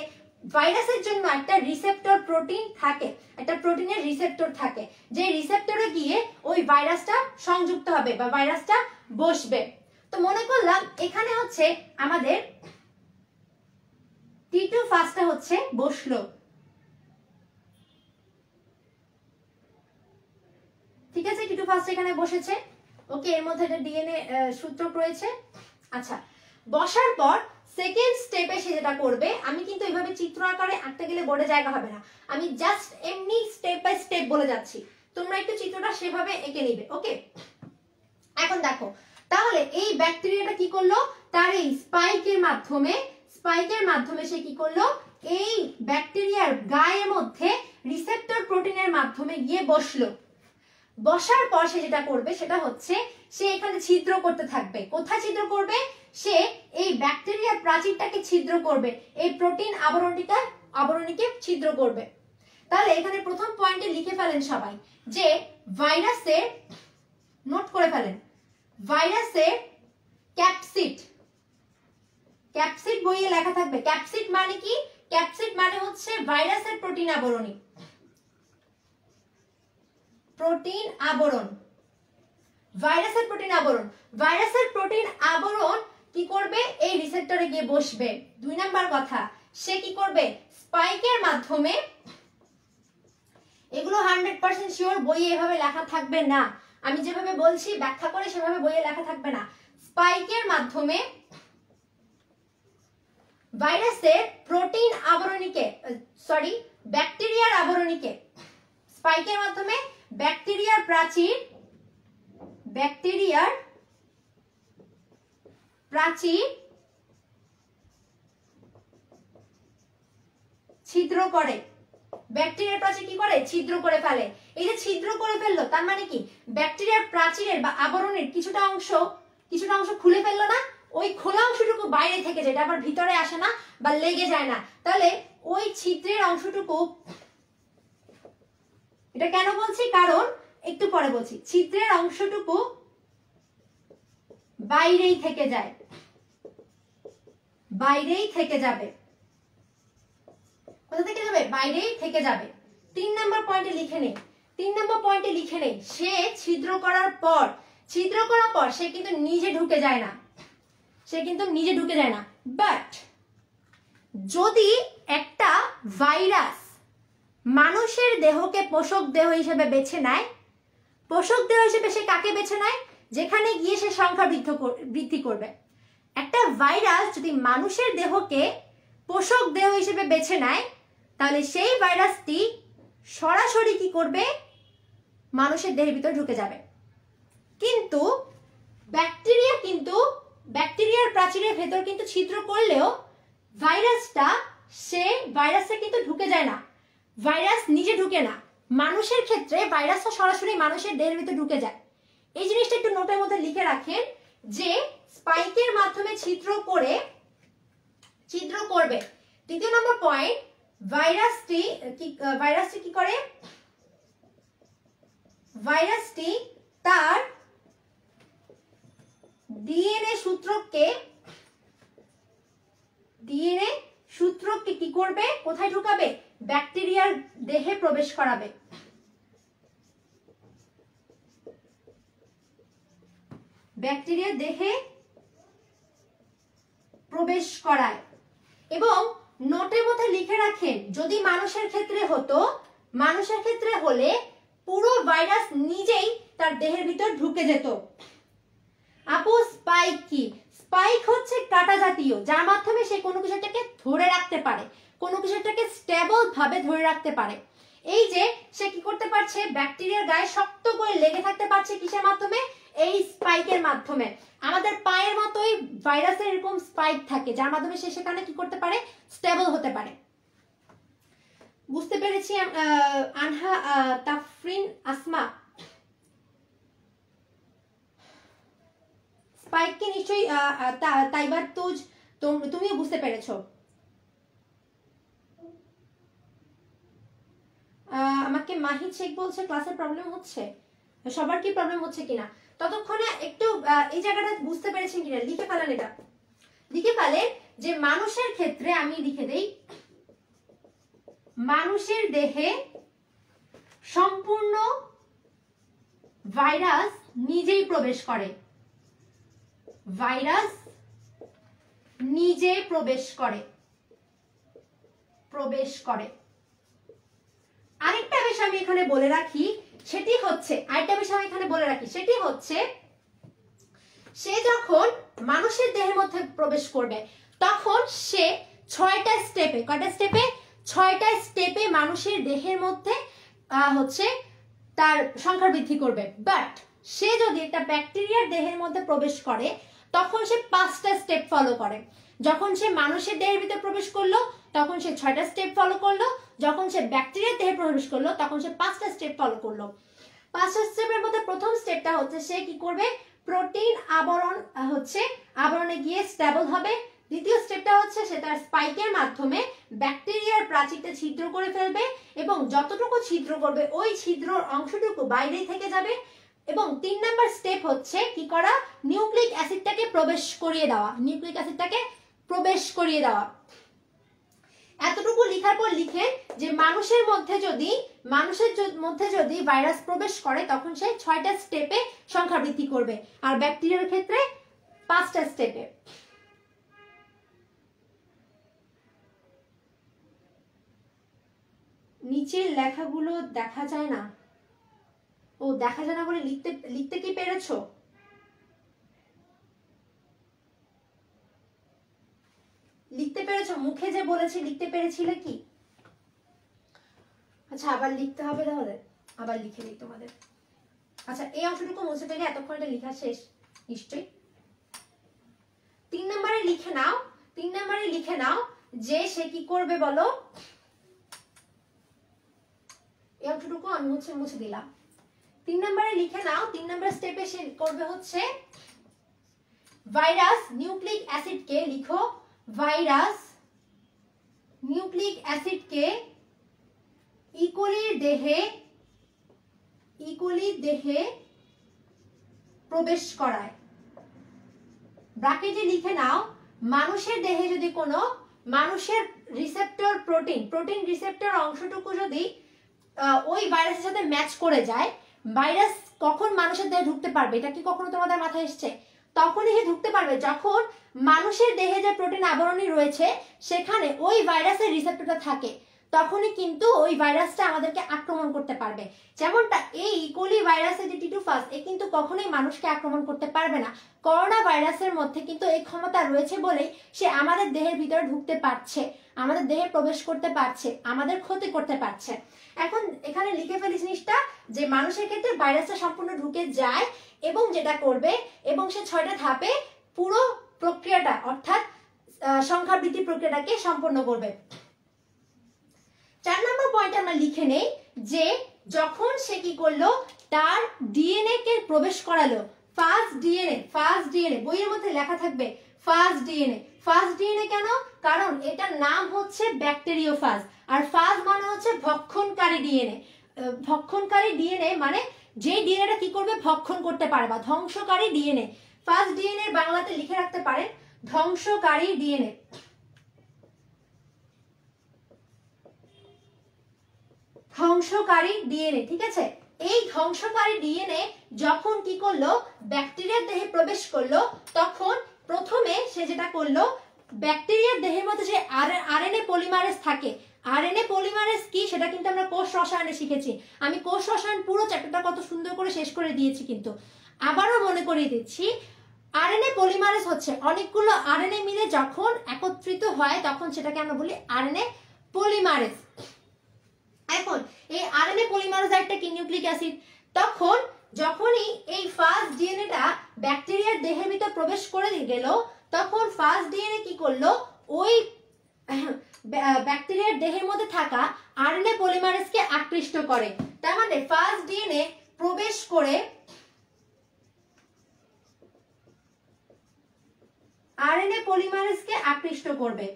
ভাইরাসের জন্য একটা রিসেপ্টর প্রোটিন থাকে, একটা প্রোটিনের রিসেপ্টর থাকে, যে রিসেপ্টরে গিয়ে ওই ভাইরাসটা সংযুক্ত হবে বা ভাইরাসটা বসবে। তো মনে করলাম এখানে হচ্ছে আমাদের T2 ফাজটা হচ্ছে বসলো, ঠিক আছে, T2 ফাজটা এখানে বসেছে। ওকে, এর মধ্যে একটা ডিএনএ সূত্রক রয়েছে। আচ্ছা, বসার পর সেকেন্ড স্টেপে সে যেটা করবে, আমি কিন্তু এইভাবে চিত্র আকারে আঁকতে গেলে বোর্ডে জায়গা হবে না, আমি জাস্ট এমনি স্টেপ বাই স্টেপ বলে যাচ্ছি, তোমরা একটু চিত্রটা সেভাবে এঁকে নিবে। ওকে, এখন দেখো তাহলে এই ব্যাকটেরিয়াটা কি করলো, তার এই স্পাইকের মাধ্যমে সে কি করলো, এই ব্যাকটেরিয়ার গায়ের মধ্যে রিসেপ্টর প্রোটিনের মাধ্যমে গিয়ে বসলো। বসার পর সে যেটা করবে সেটা হচ্ছে সে এখানে ছিদ্র করতে থাকবে। কোথায় ছিদ্র করবে, সে এই ব্যাকটেরিয়ার প্রাচীরটাকে ছিদ্র করবে, এই প্রোটিন আবরণীকে ছিদ্র করবে। তাহলে এখানে প্রথম পয়েন্টে লিখে ফেলেন সবাই যে ভাইরাসের, নোট করে ফেলেন, ভাইরাসের ক্যাপসিড বইয়ে লেখা থাকবে। ক্যাপসিড মানে কি, ক্যাপসিড মানে হচ্ছে ভাইরাসের প্রোটিন আবরণী, প্রোটিন আবরণ, ভাইরাসের প্রোটিন আবরণ। ভাইরাসের প্রোটিন আবরণ কি করবে, এই রিসেপ্টরে গিয়ে বসবে। 2 নাম্বার কথা, সে কি করবে, স্পাইকের মাধ্যমে, এগুলো 100% শিওর বইয়ে এভাবে লেখা থাকবে না, আমি যেভাবে বলছি ব্যাখ্যা করে সেভাবে বইয়ে লেখা থাকবে না। স্পাইকের মাধ্যমে ভাইরাসের প্রোটিন আবরণীকে, ব্যাকটেরিয়ার আবরণীকে, স্পাইকের মাধ্যমে ব্যাকটেরিয়ার প্রাচীর ছিদ্র করে, ব্যাকটেরিয়ার প্রাচীর কি করে, ছিদ্র করে ফেলে। এই যে ছিদ্র করে ফেললো তার মানে কি, ব্যাকটেরিয়ার প্রাচীরের বা আবরণের কিছুটা অংশ খুলে ফেললো না, ওই খোলা অংশটুকু বাইরে থেকে যায়, এটা আবার ভিতরে আসে না বা লেগে যায় না। তাহলে ওই ছিদ্রের অংশটুকু, এটা কেন বলছি, কারণ একটু পরে বলছি, ছিদ্রের অংশটুকু বাইরেই থেকে যায়, বাইরেই থেকে যাবে। কোথা থেকে যাবে, বাইরেই থেকে যাবে। 3 নাম্বার পয়েন্টে লিখে নেই, 3 নাম্বার পয়েন্টে লিখে নেই, সে ছিদ্র করার পর সে কিন্তু নিজে ঢুকে যায় না, বাট যদি একটা ভাইরাস মানুষের দেহকে পোষক দেহ হিসেবে বেছে নেয়, পোষক দেহ হিসেবে সে কাকে বেছে নেয়, যেখানে গিয়ে সে সংখ্যা বৃদ্ধি করবে। একটা ভাইরাস যদি মানুষের দেহকে পোষক দেহ হিসেবে বেছে নেয়, তাহলে সেই ভাইরাসটি সরাসরি কি করবে, মানুষের দেহের ভিতর ঢুকে যাবে। কিন্তু ব্যাকটেরিয়ার প্রাচীরের ভেতর কিন্তু ছিদ্র করলেও ভাইরাসটা কিন্তু ঢুকে যায় না, ভাইরাস নিজে ঢুকে না। মানুষের ক্ষেত্রে ভাইরাসটা সরাসরি মানুষের দেহের ভিতর ঢুকে যায়। এই জিনিসটা একটু নোটের মধ্যে লিখে রাখেন যে স্পাইকের মাধ্যমে ছিদ্র করবে। 3 নম্বর পয়েন্ট, ভাইরাসটি কি করে, ভাইরাসটি তার ডিএনএ সূত্রককে কি করবে, কোথায় ঢুকাবে, ব্যাকটেরিয়ার দেহে প্রবেশ করাবে। ব্যাকটেরিয়ার দেহে প্রবেশ করায়। এবং নোটের মধ্যে লিখে রাখেন, যদি মানুষের ক্ষেত্রে হলে পুরো ভাইরাস নিজেই তার দেহের ভিতর ঢুকে যেত। আপু স্পাইক কি, স্পাইক হচ্ছে কাঁটা জাতীয়, যার মাধ্যমে সে কোনো কিছুটাকে ধরে রাখতে পারে, কোনো কিছুটাকে স্টেবল ভাবে ধরে রাখতে পারে। এই যে সে কি করতে পারছে, ব্যাকটেরিয়ার গায়ে শক্ত করে লেগে থাকতে পারছে কিসের মাধ্যমে, এই স্পাইকের মাধ্যমে। আমাদের পায়ের মতোই ভাইরাসের এরকম স্পাইক থাকে যার মাধ্যমে সে সেখানে কি করতে পারে, স্টেবল হতে পারে। বুঝতে পেরেছি আনহা, তাফরিন, আসমা, স্পাইককে নিশ্চয়ই তাইবার তুজ তুমিও বুঝতে পেরেছো। আমাকে মাহি শেখ বলছে ক্লাসের প্রবলেম হচ্ছে, সবার কি প্রবলেম হচ্ছে কিনা। ততক্ষণে একটু এই জায়গাটা বুঝতে পেরেছেন কিনা লিখে ফেলেন, এটা লিখে ফেলেন যে মানুষের ক্ষেত্রে আমি লিখে দেই, মানুষের দেহে সম্পূর্ণ ভাইরাস নিজেই প্রবেশ করে, ভাইরাস নিজে প্রবেশ করে। আরেকটা বিষয় আমি এখানে বলে রাখি, সেটি হচ্ছে সে যখন মানুষের দেহের মধ্যে প্রবেশ করবে তখন সে 6টা স্টেপে মানুষের দেহের মধ্যে হচ্ছে তার সংখ্যা বৃদ্ধি করবে। বাট সে যদি একটা ব্যাকটেরিয়ার দেহের মধ্যে প্রবেশ করে তখন সে 5টা স্টেপ ফলো করে। যখন সে মানুষের দেহের ভিতরে প্রবেশ করলো তখন সে 6টা স্টেপ ফলো করলো, যখন সে ব্যাকটেরিয়ার দেহে প্রবেশ করলো তখন সে 5টা স্টেপ ফলো করলো। 5টা স্টেপের মধ্যে প্রথম স্টেপটা হচ্ছে সে কি করবে, প্রোটিন আবরণে গিয়ে স্টেবল হবে। দ্বিতীয় স্টেপটা হচ্ছে সে তার স্পাইকের মাধ্যমে ব্যাকটেরিয়ার প্রাচীরটা ছিদ্র করে ফেলবে এবং যতটুকু ছিদ্র করবে ওই ছিদ্রর অংশটুকু বাইরেই থেকে যাবে। এবং 3 নাম্বার স্টেপ হচ্ছে কি করা, নিউক্লিক অ্যাসিডটাকে প্রবেশ করিয়ে দেওয়া। এতটুকু লেখার পর লিখে যে মানুষের মধ্যে যদি ভাইরাস প্রবেশ করে তখন সে 6টা স্টেপে সংখ্যা বৃদ্ধি করবে, আর ব্যাকটেরিয়ার ক্ষেত্রে 5টা স্টেপে। নিচের লেখাগুলো দেখা যায় না, দেখা যায় না বলে লিখতে কি পেরেছো? লিখতে পেরেছো? মুখে যে বলেছি লিখতে পেরেছিলে কি? আচ্ছা আবার লিখতে হবে, তাহলে আবার লিখে দিই তোমাদের। আচ্ছা এই অংশটুকু মুছে ফেলে এতক্ষণ এটা লেখা শেষ নিশ্চয়ই। 3 নম্বরে লিখে নাও যে সে কি করবে বলো, এই অংশটুকু আমি মুছে দিলাম। 3 নম্বরে লিখে নাও, 3 নম্বর স্টেপে সে করবে হচ্ছে ভাইরাস নিউক্লিক অ্যাসিডকে, লিখো ভাইরাস নিউক্লিক অ্যাসিডকে ইকোলির দেহে প্রবেশ করায়। ব্র্যাকেটে লিখে নাও, মানুষের দেহে যদি কোনো মানুষের রিসেপ্টর প্রোটিন রিসেপ্টর অংশটুকু যদি ওই ভাইরাসের সাথে ম্যাচ করে যায়, ভাইরাস কখন মানুষের দেহে ঢুকতে পারবে, এটা কি কখনো তোমাদের মাথায় এসছে? তখনই সে ঢুকতে পারবে যখন মানুষের দেহে যে প্রোটিন আবরণী রয়েছে সেখানে ওই ভাইরাসের রিসেপ্টরটা থাকে, তখনই কিন্তু ওই ভাইরাসটা আমাদেরকে আক্রমণ করতে পারবে। যেমনটা এই ইকোলি ভাইরাসের যে টিটুফাস, এ কিন্তু কখনোই মানুষকে আক্রমণ করতে পারবে না। করোনা ভাইরাসের মধ্যে কিন্তু এই ক্ষমতা রয়েছে বলেই সে আমাদের দেহের ভিতরে ঢুকতে পারছে, আমাদের দেহে প্রবেশ করতে পারছে, আমাদের ক্ষতি করতে পারছে। এখন এখানে লিখে ফেলি জিনিসটা যে মানুষের ক্ষেত্রে ভাইরাসটা সম্পূর্ণ ঢুকে যায় এবং যেটা করবে এবং সে 6টা ধাপে পুরো প্রক্রিয়াটা অর্থাৎ সংখ্যা বৃদ্ধি প্রক্রিয়াটাকে সম্পন্ন করবে। 4 নম্বর পয়েন্ট আমরা লিখে নেই যে যখন সে কি করলো, তার ডিএনএ কে প্রবেশ করালো। ফার্স্ট ডিএনএ বইয়ের মধ্যে লেখা থাকবে ফার্স্ট ডিএনএ কেন? কারণ এটার নাম হচ্ছে ব্যাকটেরিওফাজ, আর ফাজ মানে হচ্ছে ভক্ষণকারী ডিএনএ মানে যে ডিএনএটা কি করবে, ভক্ষণ করতে পারে বা ধ্বংসকারী ডিএনএ। ফার্স্ট ডিএনএ বাংলাতে লিখে রাখতে পারেন ধ্বংসকারী ডিএনএ। ঠিক আছে। এই ধ্বংসকারী ডিএনএ যখন কি করলো, ব্যাকটেরিয়ার দেহে প্রবেশ করলো, তখন প্রথমে সে যেটা করলো, ব্যাকটেরিয়ার দেহের মধ্যে যে আরএনএ পলিমারেজ থাকে, আরএনএ পলিমারেজ কি সেটা কিন্তু আমরা কোষ রসায়নে শিখেছি। আমি কোষ রসায়ন পুরো চ্যাপ্টারটা কত সুন্দর করে শেষ করে দিয়েছি, কিন্তু আবারও মনে করিয়ে দিচ্ছি। আরএনএ পলিমারেজ হচ্ছে অনেকগুলো আরএনএ মিলে যখন একত্রিত হয় তখন সেটাকে আমরা বলি আরএনএ পলিমারেজ। এখন এই আরএনএ পলিমারাইজটা কি নিউক্লিক অ্যাসিড। তখন যখনই এই ফার্স্ট ডিএনএটা ব্যাকটেরিয়ার দেহের ভিতর প্রবেশ করে গেল, তখন ফার্স্ট ডিএনএ কি করলো, ওই ব্যাকটেরিয়ার দেহের মধ্যে থাকা আরএনএ পলিমারেজকে আকৃষ্ট করে। তার মানে ফার্স্ট ডিএনএ প্রবেশ করে আরএনএ পলিমারেজকে আকৃষ্ট করবে,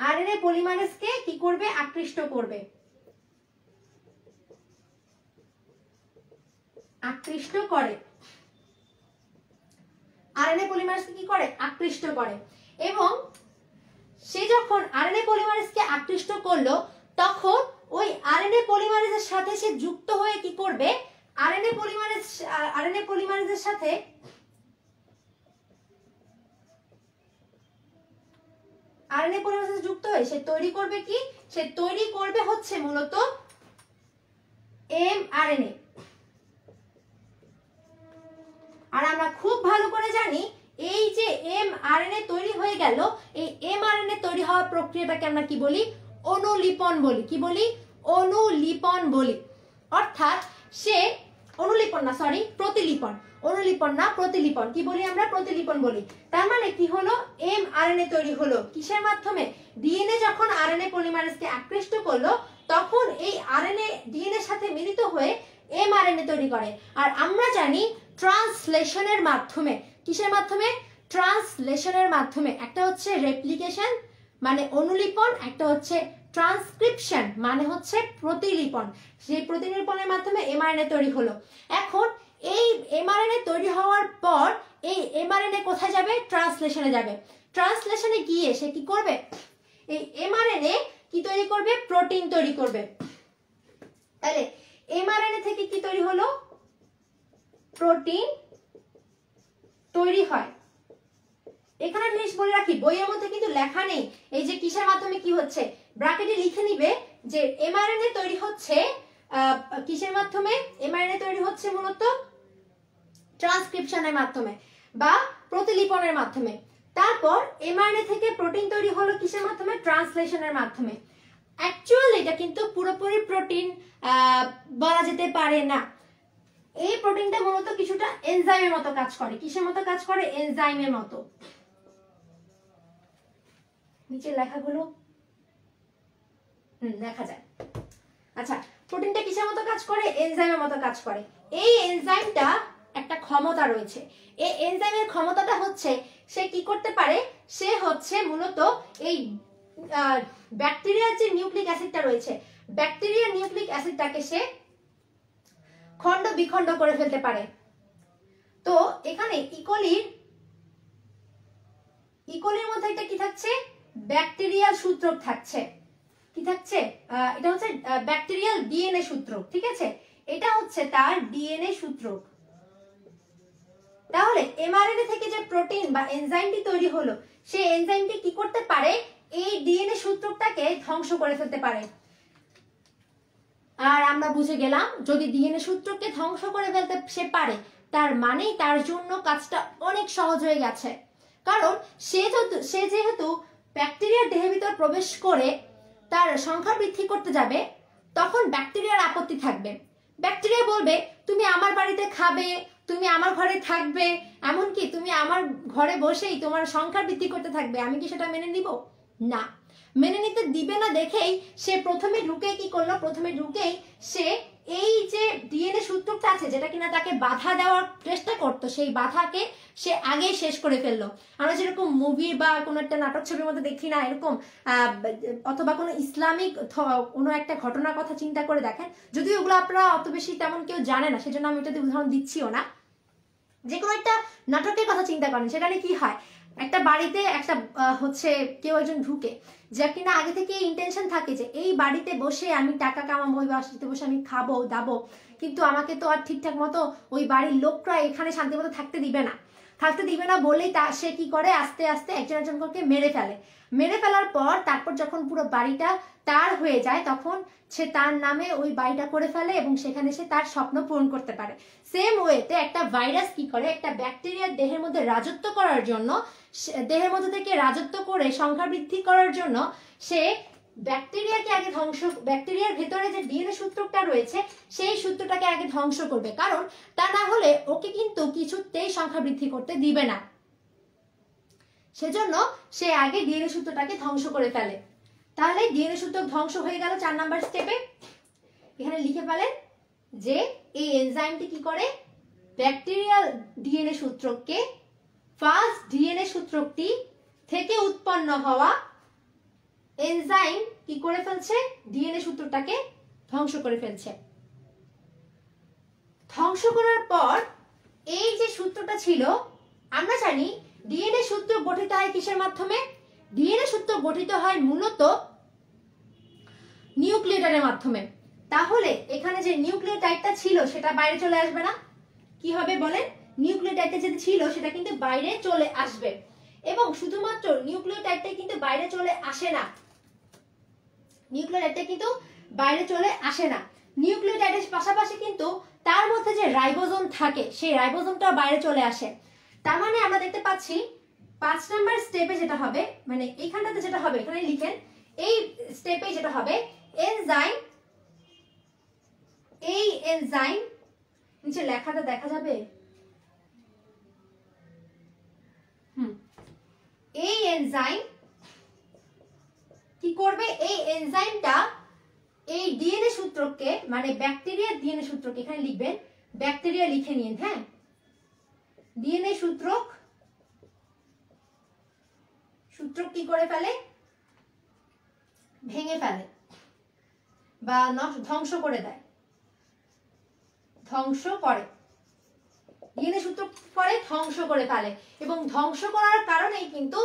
আরএনএ পলিমারেজকে কি করবে, আকৃষ্ট করবে, আকৃষ্ট করে, আরএনএ পলিমারেজকে কি করে, আকৃষ্ট করে। এবং সে যখন আরএনএ পলিমারেজকে আকৃষ্ট করলো, তখন ওই আরএনএ পলিমারেজের সাথে সে যুক্ত হয়ে কি করবে, আরএনএ পলিমারেজের সাথে আরএনএ পলিমারেজে যুক্ত হয়ে সে তৈরি করবে কি, সে তৈরি করবে হচ্ছে মূলত এমআরএনএ। আর আমরা খুব ভালো করে জানি এই যে এমআরএনএ তৈরি হয়ে গেল, এই এমআরএনএ তৈরি হওয়ার প্রক্রিয়াটাকে আমরা কি বলি, অনুলিপন বলি। কি বলি, অনুলিপন বলি। অর্থাৎ সে অনুলিপন না, সরি প্রতিলিপন, অনুলিপন না প্রতিলিপন, কি বলি আমরা, প্রতিলিপন বলি। তার মানে কি হলো, এমআরএনএ তৈরি হলো কিসের মাধ্যমে, ডিএনএ যখন আরএনএ পলিমারেজকে আকৃষ্ট করলো, তখন এই আরএনএ ডিএনএ সাথে মিলিত হয়ে এমআরএনএ তৈরি করে। আর আমরা জানি ট্রান্সলেশনের মাধ্যমে, কিসের মাধ্যমে, ট্রান্সলেশনের মাধ্যমে, একটা হচ্ছে রেপ্লিকেশন মানে অনুলিপন, একটা হচ্ছে ট্রান্সক্রিপশন মানে হচ্ছে প্রতিলিপন। সেই প্রতিলিপনের মাধ্যমে এমআরএনএ তৈরি হলো। এখন এই এমআরএনএ তৈরি হওয়ার পর এই এমআরএনএ কোথায় যাবে, ট্রান্সলেশনে যাবে। ট্রান্সলেশনে গিয়ে সে কি করবে, এই এমআরএনএ কি তৈরি করবে, প্রোটিন তৈরি করবে। তাহলে এমআরএনএ থেকে কি তৈরি হলো, প্রোটিন তৈরি হয়। এখানে জিনিস বলে রাখি, বইয়ের মধ্যে কিন্তু লেখা নেই এই যে কিসের মাধ্যমে কি হচ্ছে, ব্র্যাকেটে লিখে নিবে যে এমআরএনএ তৈরি হচ্ছে কিসের মাধ্যমে, এমআরএনএ তৈরি হচ্ছে মূলত ট্রান্সক্রিপশনের মাধ্যমে বা প্রতিলিপনের মাধ্যমে। তারপর এমআরএনএ থেকে প্রোটিন তৈরি হলো কিসের মাধ্যমে, ট্রান্সলেশনের মাধ্যমে। অ্যাকচুয়ালি এটা কিন্তু পুরোপুরি প্রোটিন বলা যেতে পারে না। এই প্রোটিনটা মূলত কিছুটা এনজাইমের মতো কাজ করে। কিসের মতো কাজ করে, এনজাইমের মতো। নিচে লেখাগুলো দেখা যায়। আচ্ছা, প্রোটিনটা কিসের মতো কাজ করে, এনজাইমের মতো কাজ করে। এই এনজাইমটা একটা ক্ষমতা রয়েছে। এই এনজাইমের ক্ষমতাটা হচ্ছে সে কি করতে পারে, সে হচ্ছে মূলত এই ব্যাকটেরিয়ার যে নিউক্লিক অ্যাসিডটা রয়েছে, ব্যাকটেরিয়ার নিউক্লিক অ্যাসিডটাকে সে খণ্ড বিখণ্ড করে ফেলতে পারে। তো এখানে ইকোলির মধ্যে এটা কি থাকছে, ব্যাকটেরিয়াল সূত্রক থাকছে। কি থাকছে, এটা হচ্ছে ব্যাকটেরিয়াল ডিএনএ সূত্রক। ঠিক আছে, এটা হচ্ছে তার ডিএনএ সূত্রক। তাহলে এমআরএনএ থেকে যে প্রোটিন বা এনজাইমটি তৈরি হলো, সেই এনজাইমটি কি করতে পারে, এই ডিএনএ সূত্রকটাকে ধ্বংস করে ফেলতে পারে। আর আমরা বুঝে গেলাম, যদি ডিএনএ সূত্রকে ধ্বংস করে ফেলতে সে পারে, তার মানে তার জন্য কাজটা অনেক সহজ হয়ে গেছে। কারণ সে যেহেতু ব্যাকটেরিয়ার দেহের ভিতর প্রবেশ করে তার সংখ্যা বৃদ্ধি করতে যাবে, তখন ব্যাকটেরিয়ার আপত্তি থাকবে। ব্যাকটেরিয়া বলবে, তুমি আমার বাড়িতে খাবে, তুমি আমার ঘরে থাকবে, এমনকি তুমি আমার ঘরে বসেই তোমার সংখ্যা বৃদ্ধি করতে থাকবে, আমি কি সেটা মেনে নিব না। মেনে নিতে দিবে না দেখেই সে প্রথমে ঢুকেই কি করলো, প্রথমে ঢুকেই সে এই যে ডিএনএ সূত্রটা আছে, যেটা কিনা তাকে বাধা দেওয়ার চেষ্টা করতো, সেই বাধাকে সে আগেই শেষ করে ফেললো। আমরা যেরকম মুভি বা কোনো একটা নাটক ছবির মধ্যে দেখি না, এরকম অথবা কোনো ইসলামিক কোনো একটা ঘটনার কথা চিন্তা করে দেখেন, যদিও ওগুলো আপনারা অত বেশি তেমন কেউ জানে না, সেজন্য আমি এটাতে উদাহরণ দিচ্ছিও না। যে কোনো একটা নাটকের কথা চিন্তা করেন, সেখানে কি হয়, একটা বাড়িতে একটা হচ্ছে কেউ একজন ঢুকে, যা কিনা আগে থেকে ইন্টেনশন থাকে যে এই বাড়িতে বসে আমি টাকা কামাবো, ওই বাড়িতে বসে আমি খাবো দাবো, কিন্তু আমাকে তো আর ঠিকঠাক মতো ওই বাড়ির লোকরা এখানে শান্তি মতো থাকতে দিবে না বলেই সে কি করে, আস্তে আস্তে একজন একজন করে মেরে ফেলার পর তারপর যখন পুরো বাড়িটা তার হয়ে যায়, তখন সে তার নামে ওই বাড়িটা করে ফেলে এবং সেখানে সে তার স্বপ্ন পূরণ করতে পারে। সেম ওয়েতে একটা ভাইরাস কি করে, একটা ব্যাকটেরিয়ার দেহের মধ্যে রাজত্ব করার জন্য, দেহের মধ্যে থেকে রাজত্ব করে সংখ্যা বৃদ্ধি করার জন্য সে ব্যাকটেরিয়াকে আগে ব্যাকটেরিয়ার ভেতরে যে ডিএনএ সূত্রটা রয়েছে সেই সূত্রটাকে আগে ধ্বংস করবে, কারণ তা না হলে ওকে কিন্তু কিছুতেই সংখ্যা বৃদ্ধি করতে দিবে না। সেজন্য সে আগে ডিএনএ সূত্রটাকে ধ্বংস করে ফেলে। তাহলে ডিএনএ সূত্র ধ্বংস হয়ে গেল 4 নাম্বার স্টেপে। এখানে লিখে ফেলেন যে এই এনজাইমটি কি করে, ব্যাকটেরিয়াল ডিএনএ সূত্রককে ফার্স্ট ডিএনএ সূত্রকটি থেকে উৎপন্ন হওয়া এনজাইম কি করে ফেলছে, ডিএনএ সূত্রটাকে ধ্বংস করে ফেলছে। ধ্বংস করার পর এই যে সূত্রটা ছিল, আমরা জানি ডিএনএ সূত্র গঠিত হয় কিসের মাধ্যমে, ডিএনএ সূত্র গঠিত হয় মূলত নিউক্লিওটাইডের মাধ্যমে। তাহলে এখানে যে নিউক্লিওটাইডটা ছিল সেটা বাইরে চলে আসবে না, কি হবে বলেন, নিউক্লিওটাইডটা যেটা ছিল সেটা কিন্তু বাইরে চলে আসবে। এবং শুধুমাত্র নিউক্লিওটাইডটা কিন্তু বাইরে চলে আসে না, নিউক্লিওটাইডটা কিন্তু বাইরে চলে আসে না, নিউক্লিওটাইডের পাশাপাশি কিন্তু তার মধ্যে যে রাইবোজোম থাকে সেই রাইবোজোমটাও বাইরে চলে আসে। তার মানে আমরা দেখতে পাচ্ছি 5 নাম্বার স্টেপে যেটা হবে, মানে এইখানটাতে যেটা হবে, এখানে লিখেন এই স্টেপে যেটা হবে, এনজাইম, এই এনজাইম, নিচে লেখাটা দেখা যাবে, এই এনজাইম কি করবে, এই এনজাইমটা এই ডিএনএ সূত্রকে, মানে ব্যাকটেরিয়ার ডিএনএ সূত্রকে, এখানে লিখবেন ব্যাকটেরিয়া লিখে নিন, হ্যাঁ, ডিএনএ সূত্রক কি করে ফেলে, ভেঙে ফেলে বা ধ্বংস করে দেয়, ধ্বংস করে, ডিএনএ সূত্র করে ধ্বংস করে ফেলে। এবং ধ্বংস করার কারণেই কিন্তু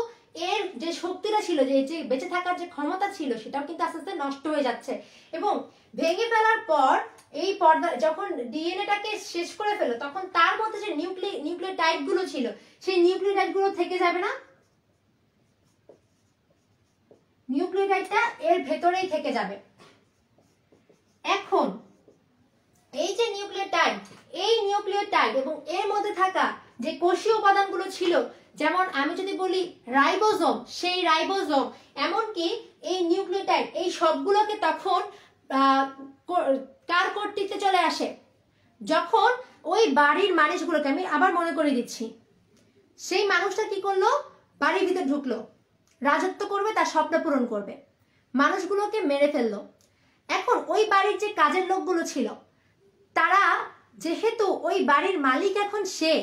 এর যে শক্তিটা ছিল, যে বেঁচে থাকার যে ক্ষমতা ছিল, সেটাও কিন্তু আস্তে আস্তে নষ্ট হয়ে যাচ্ছে। এবং ভেঙে ফেলার পর এই পর্দা যখন ডিএনএটাকে শেষ করে ফেলো, তখন তার মধ্যে যে নিউক্লিওটাইড গুলো ছিল সেই নিউক্লিওটাইড গুলো থেকে যাবে না, নিউক্লিওটাইডটা এর ভেতরেই থেকে যাবে। এখন এই যে নিউক্লিওটাইড, এই নিউক্লিওটাইড এবং এর মধ্যে থাকা যে কোষীয় উপাদানগুলো ছিল, যেমন আমি যদি বলি রাইবোজোম, সেই রাইবোজোম, এমনকি এই নিউক্লিওটাইড, এই সবগুলোকে তখন কার কর্তৃত্বে চলে আসে, যখন ওই বাড়ির মানুষগুলোকে, আমি আবার মনে করে দিচ্ছি, সেই মানুষটা কি করলো, বাড়ির ভিতরে ঢুকলো, রাজত্ব করবে, তার স্বপ্ন পূরণ করবে, মানুষগুলোকে মেরে ফেললো। এখন ওই বাড়ির যে কাজের লোকগুলো ছিল, তারা যেহেতু ওই বাড়ির মালিক, এখন সে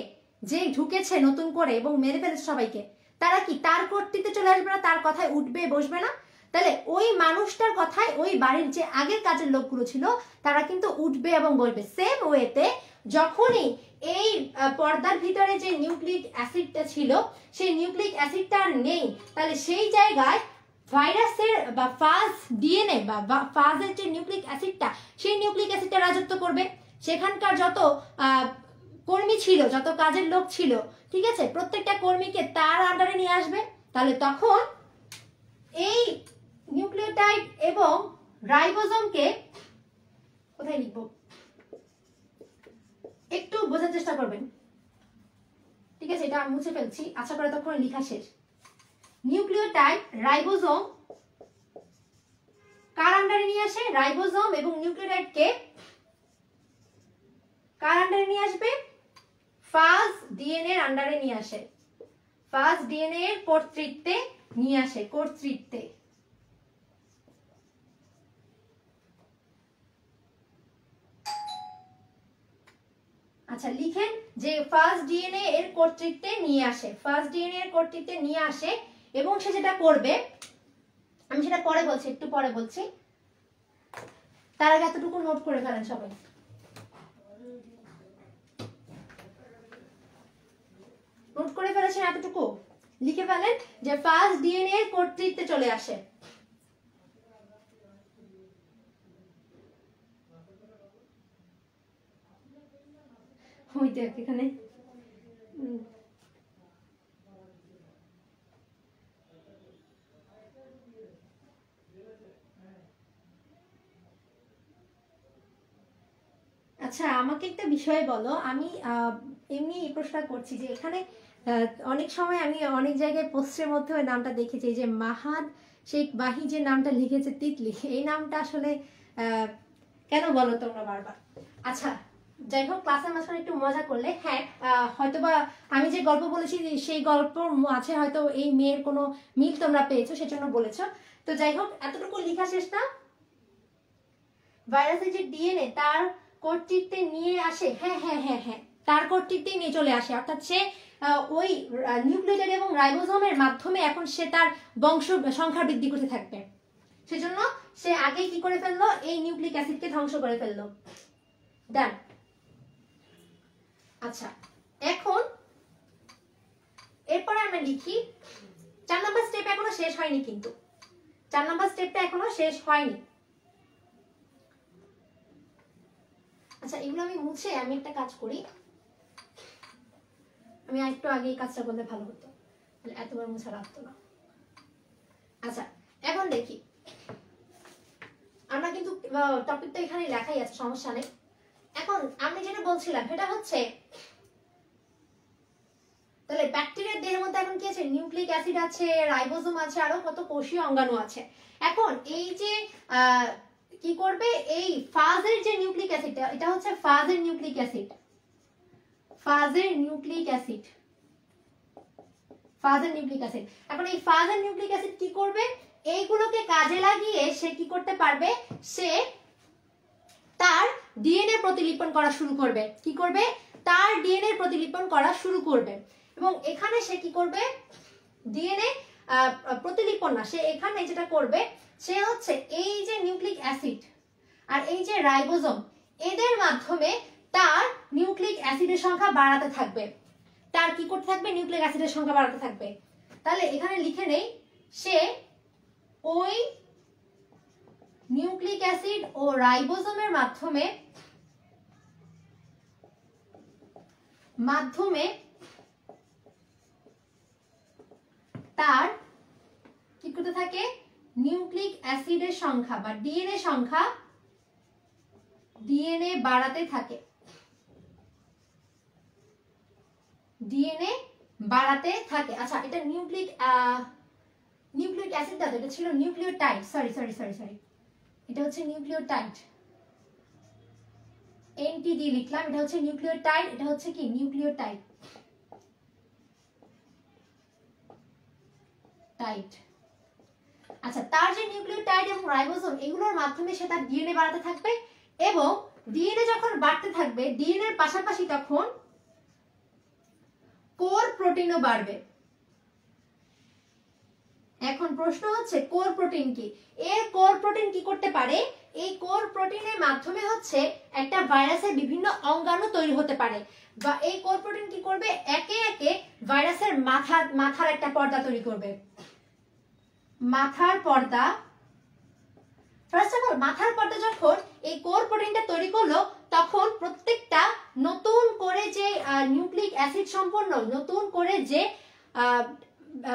যে ঢুকেছে নতুন করে এবং মেরে ফেলেছে সবাইকে, তারা কি তার কর্তৃত্বে চলে আসবে না, তার কথায় উঠবে বসবে না? তাহলে ওই মানুষটার কথায় ওই বাড়ির যে আগের কাজের লোকগুলো ছিল তারা কিন্তু উঠবে এবং বসবে। সেম ওয়েতে যখনই এই পর্দার ভিতরে যে নিউক্লিক অ্যাসিডটা ছিল সেই নিউক্লিক অ্যাসিডটা আর নেই, তাহলে সেই জায়গায় ভাইরাসের বা ফাজ ডিএনএ বা ফাজের যে নিউক্লিক অ্যাসিডটা, সেই নিউক্লিক অ্যাসিডটা রাজত্ব করবে। সেখানকার যত কর্মী ছিল, যত কাজের লোক ছিল, ঠিক আছে, প্রত্যেকটা কর্মীকে তার আন্ডারে নিয়ে আসবে। তাহলে তখন এই নিউক্লিওটাইড এবং রাইবোজোমকে, কোথায় লিখব একটু বোঝার চেষ্টা করবেন, ঠিক আছে, এটা মুছে ফেলছি, আশা করে তখন লেখা শেষ। নিউক্লিওটাইড, রাইবোজোম কার আন্ডারে নিয়ে আসে, রাইবোজোম এবং নিউক্লিওটাইডকে কার আন্ডারে নিয়ে আসবে, ফাজ ডিএনএ এর আন্ডারে নিয়ে আসে, ফাজ ডিএনএ এর কর্তৃত্বে নিয়ে আসে, কর্তৃত্বে। আচ্ছা লিখেন যে ফার্স্ট ডিএনএ এর কর্তৃত্বে নিয়ে আসে, ফার্স্ট ডিএনএ এর কর্তৃত্বে নিয়ে আসে। এবং সে যেটা করবে, আমি সেটা পরে বলছি, একটু পরে বলছি, তার আগে এতটুকু নোট করে ফেলেন সবাই। নোট করে ফেলেছেন এতটুকু, লিখে ফেলেন যে ফার্স্ট ডিএনএ এর কর্তৃত্বে চলে আসে। ওই দেখ এখানে আচ্ছা আমাকে একটা বিষয় বলো, আমি এমনি এই প্রশ্ন করছি যে এখানে অনেক সময় আমি অনেক জায়গায় পোস্টের মধ্যে ওই নামটা দেখেছি, যে মাহাদ শেখ বাহি যে নামটা লিখেছে তিতলি, এই নামটা আসলে কেন বলো তোমরা বারবার। আচ্ছা যাই হোক, ক্লাসের মাঝখানে একটু মজা করলে, হ্যাঁ হয়তোবা আমি যে গল্প বলেছি সেই গল্প আছে হয়তো এই মেয়ের কোনো মিল তোমরা পেয়েছো, সেজন্য বলেছো। তো যাই হোক, এতটুকু লেখা শেষ না। ভাইরাসের যে ডিএনএ তার কর্তৃত্বে নিয়ে আসে, হ্যাঁ হ্যাঁ হ্যাঁ হ্যাঁ, তার কর্তৃত্বে নিয়ে চলে আসে, অর্থাৎ সে ওই নিউক্লিওটাইড এবং রাইবোজোমের মাধ্যমে এখন সে তার বংশ সংখ্যা বৃদ্ধি করতে থাকবে। সেজন্য সে আগে কি করে ফেললো, এই নিউক্লিক অ্যাসিডকে ধ্বংস করে ফেললো। ডান। আচ্ছা এখন এরপরে আমরা লিখি 4 নম্বর স্টেপ এখনো শেষ হয়নি, কিন্তু 4 নম্বর স্টেপটা এখনো শেষ হয়নি। আচ্ছা এগুলো আমি মুছে আমি একটা কাজ করি, আমি একটু আগে এই কাজটা করলে ভালো হতো, এতবার মুছা রাখতো না। আচ্ছা এখন দেখি, আমরা কিন্তু টপিকটা এখানে লেখাই আছে, সমস্যা নেই। এখন আমি যেটা বলছিলাম সেটা হচ্ছে, তাহলে ব্যাকটেরিয়ার দেহের মধ্যে এখন কি আছে, নিউক্লিক অ্যাসিড আছে, রাইবোজোম আছে, আরো কত কোষীয় অঙ্গাণু আছে। এখন এই যে কি করবে, এই ফাজের যে নিউক্লিক অ্যাসিডটা, এটা হচ্ছে ফাজের নিউক্লিক অ্যাসিড, ফাজের নিউক্লিক অ্যাসিড, ফাজের নিউক্লিক অ্যাসিড। এখন এই ফাজের নিউক্লিক অ্যাসিড কি করবে, এইগুলোকে কাজে লাগিয়ে সে কি করতে পারবে, সে তার ডিএনএ প্রতিলিপন করা শুরু করবে। কি করবে, তার ডিএনএ প্রতিলিপন করা শুরু করবে। এবং এখানে সে কি করবে, ডিএনএ প্রতিলিপন না, সে এখানে যেটা করবে সে হচ্ছে এই যে নিউক্লিক অ্যাসিড আর এই যে রাইবোজোম, এদের মাধ্যমে তার নিউক্লিক অ্যাসিডের সংখ্যা বাড়াতে থাকবে। তার কি করতে থাকবে, নিউক্লিক অ্যাসিডের সংখ্যা বাড়াতে থাকবে। তাহলে এখানে লিখে নেই, সে ওই নিউক্লিক অ্যাসিড ও রাইবোজোমের মাধ্যমে তার কি করতে থাকে, নিউক্লিক অ্যাসিডের সংখ্যা বা ডিএনএ সংখ্যা, ডিএনএ বাড়াতে থাকে, ডিএনএ বাড়াতে থাকে। আচ্ছা এটা নিউক্লিক অ্যাসিড দাও, এটা ছিল nucleotide, sorry sorry sorry sorry, এটা হচ্ছে নিউক্লিওটাইড, এনটিডি লিখলাম, এটা হচ্ছে নিউক্লিওটাইড, এটা হচ্ছে কি নিউক্লিওটাইড টাইড। আচ্ছা তার যে নিউক্লিওটাইড এবং রাইবোজোম, এগুলোর মাধ্যমে সে তার ডিএনএ বাড়াতে থাকবে, এবং ডিএনএ যখন বাড়তে থাকবে, ডিএনএ এর পাশাপাশি তখন কোর প্রোটিনও বাড়বে। এখন প্রশ্ন হচ্ছে কোর প্রোটিন কি, এর কোর প্রোটিন কি করতে পারে, এই কোর প্রোটিনের মাধ্যমে হচ্ছে একটা ভাইরাসের বিভিন্ন অঙ্গাণু তৈরি হতে পারে, বা এই কোর প্রোটিন কি করবে, একে একে ভাইরাসের মাথার একটা পর্দা তৈরি করবে, মাথার পর্দা। ফার্স্ট অফ অল মাথার পর্দা যখন এই কোর প্রোটিনটা তৈরি করলো, তখন প্রত্যেকটা নতুন করে যে নিউক্লিক অ্যাসিড সম্পন্ন নতুন করে যে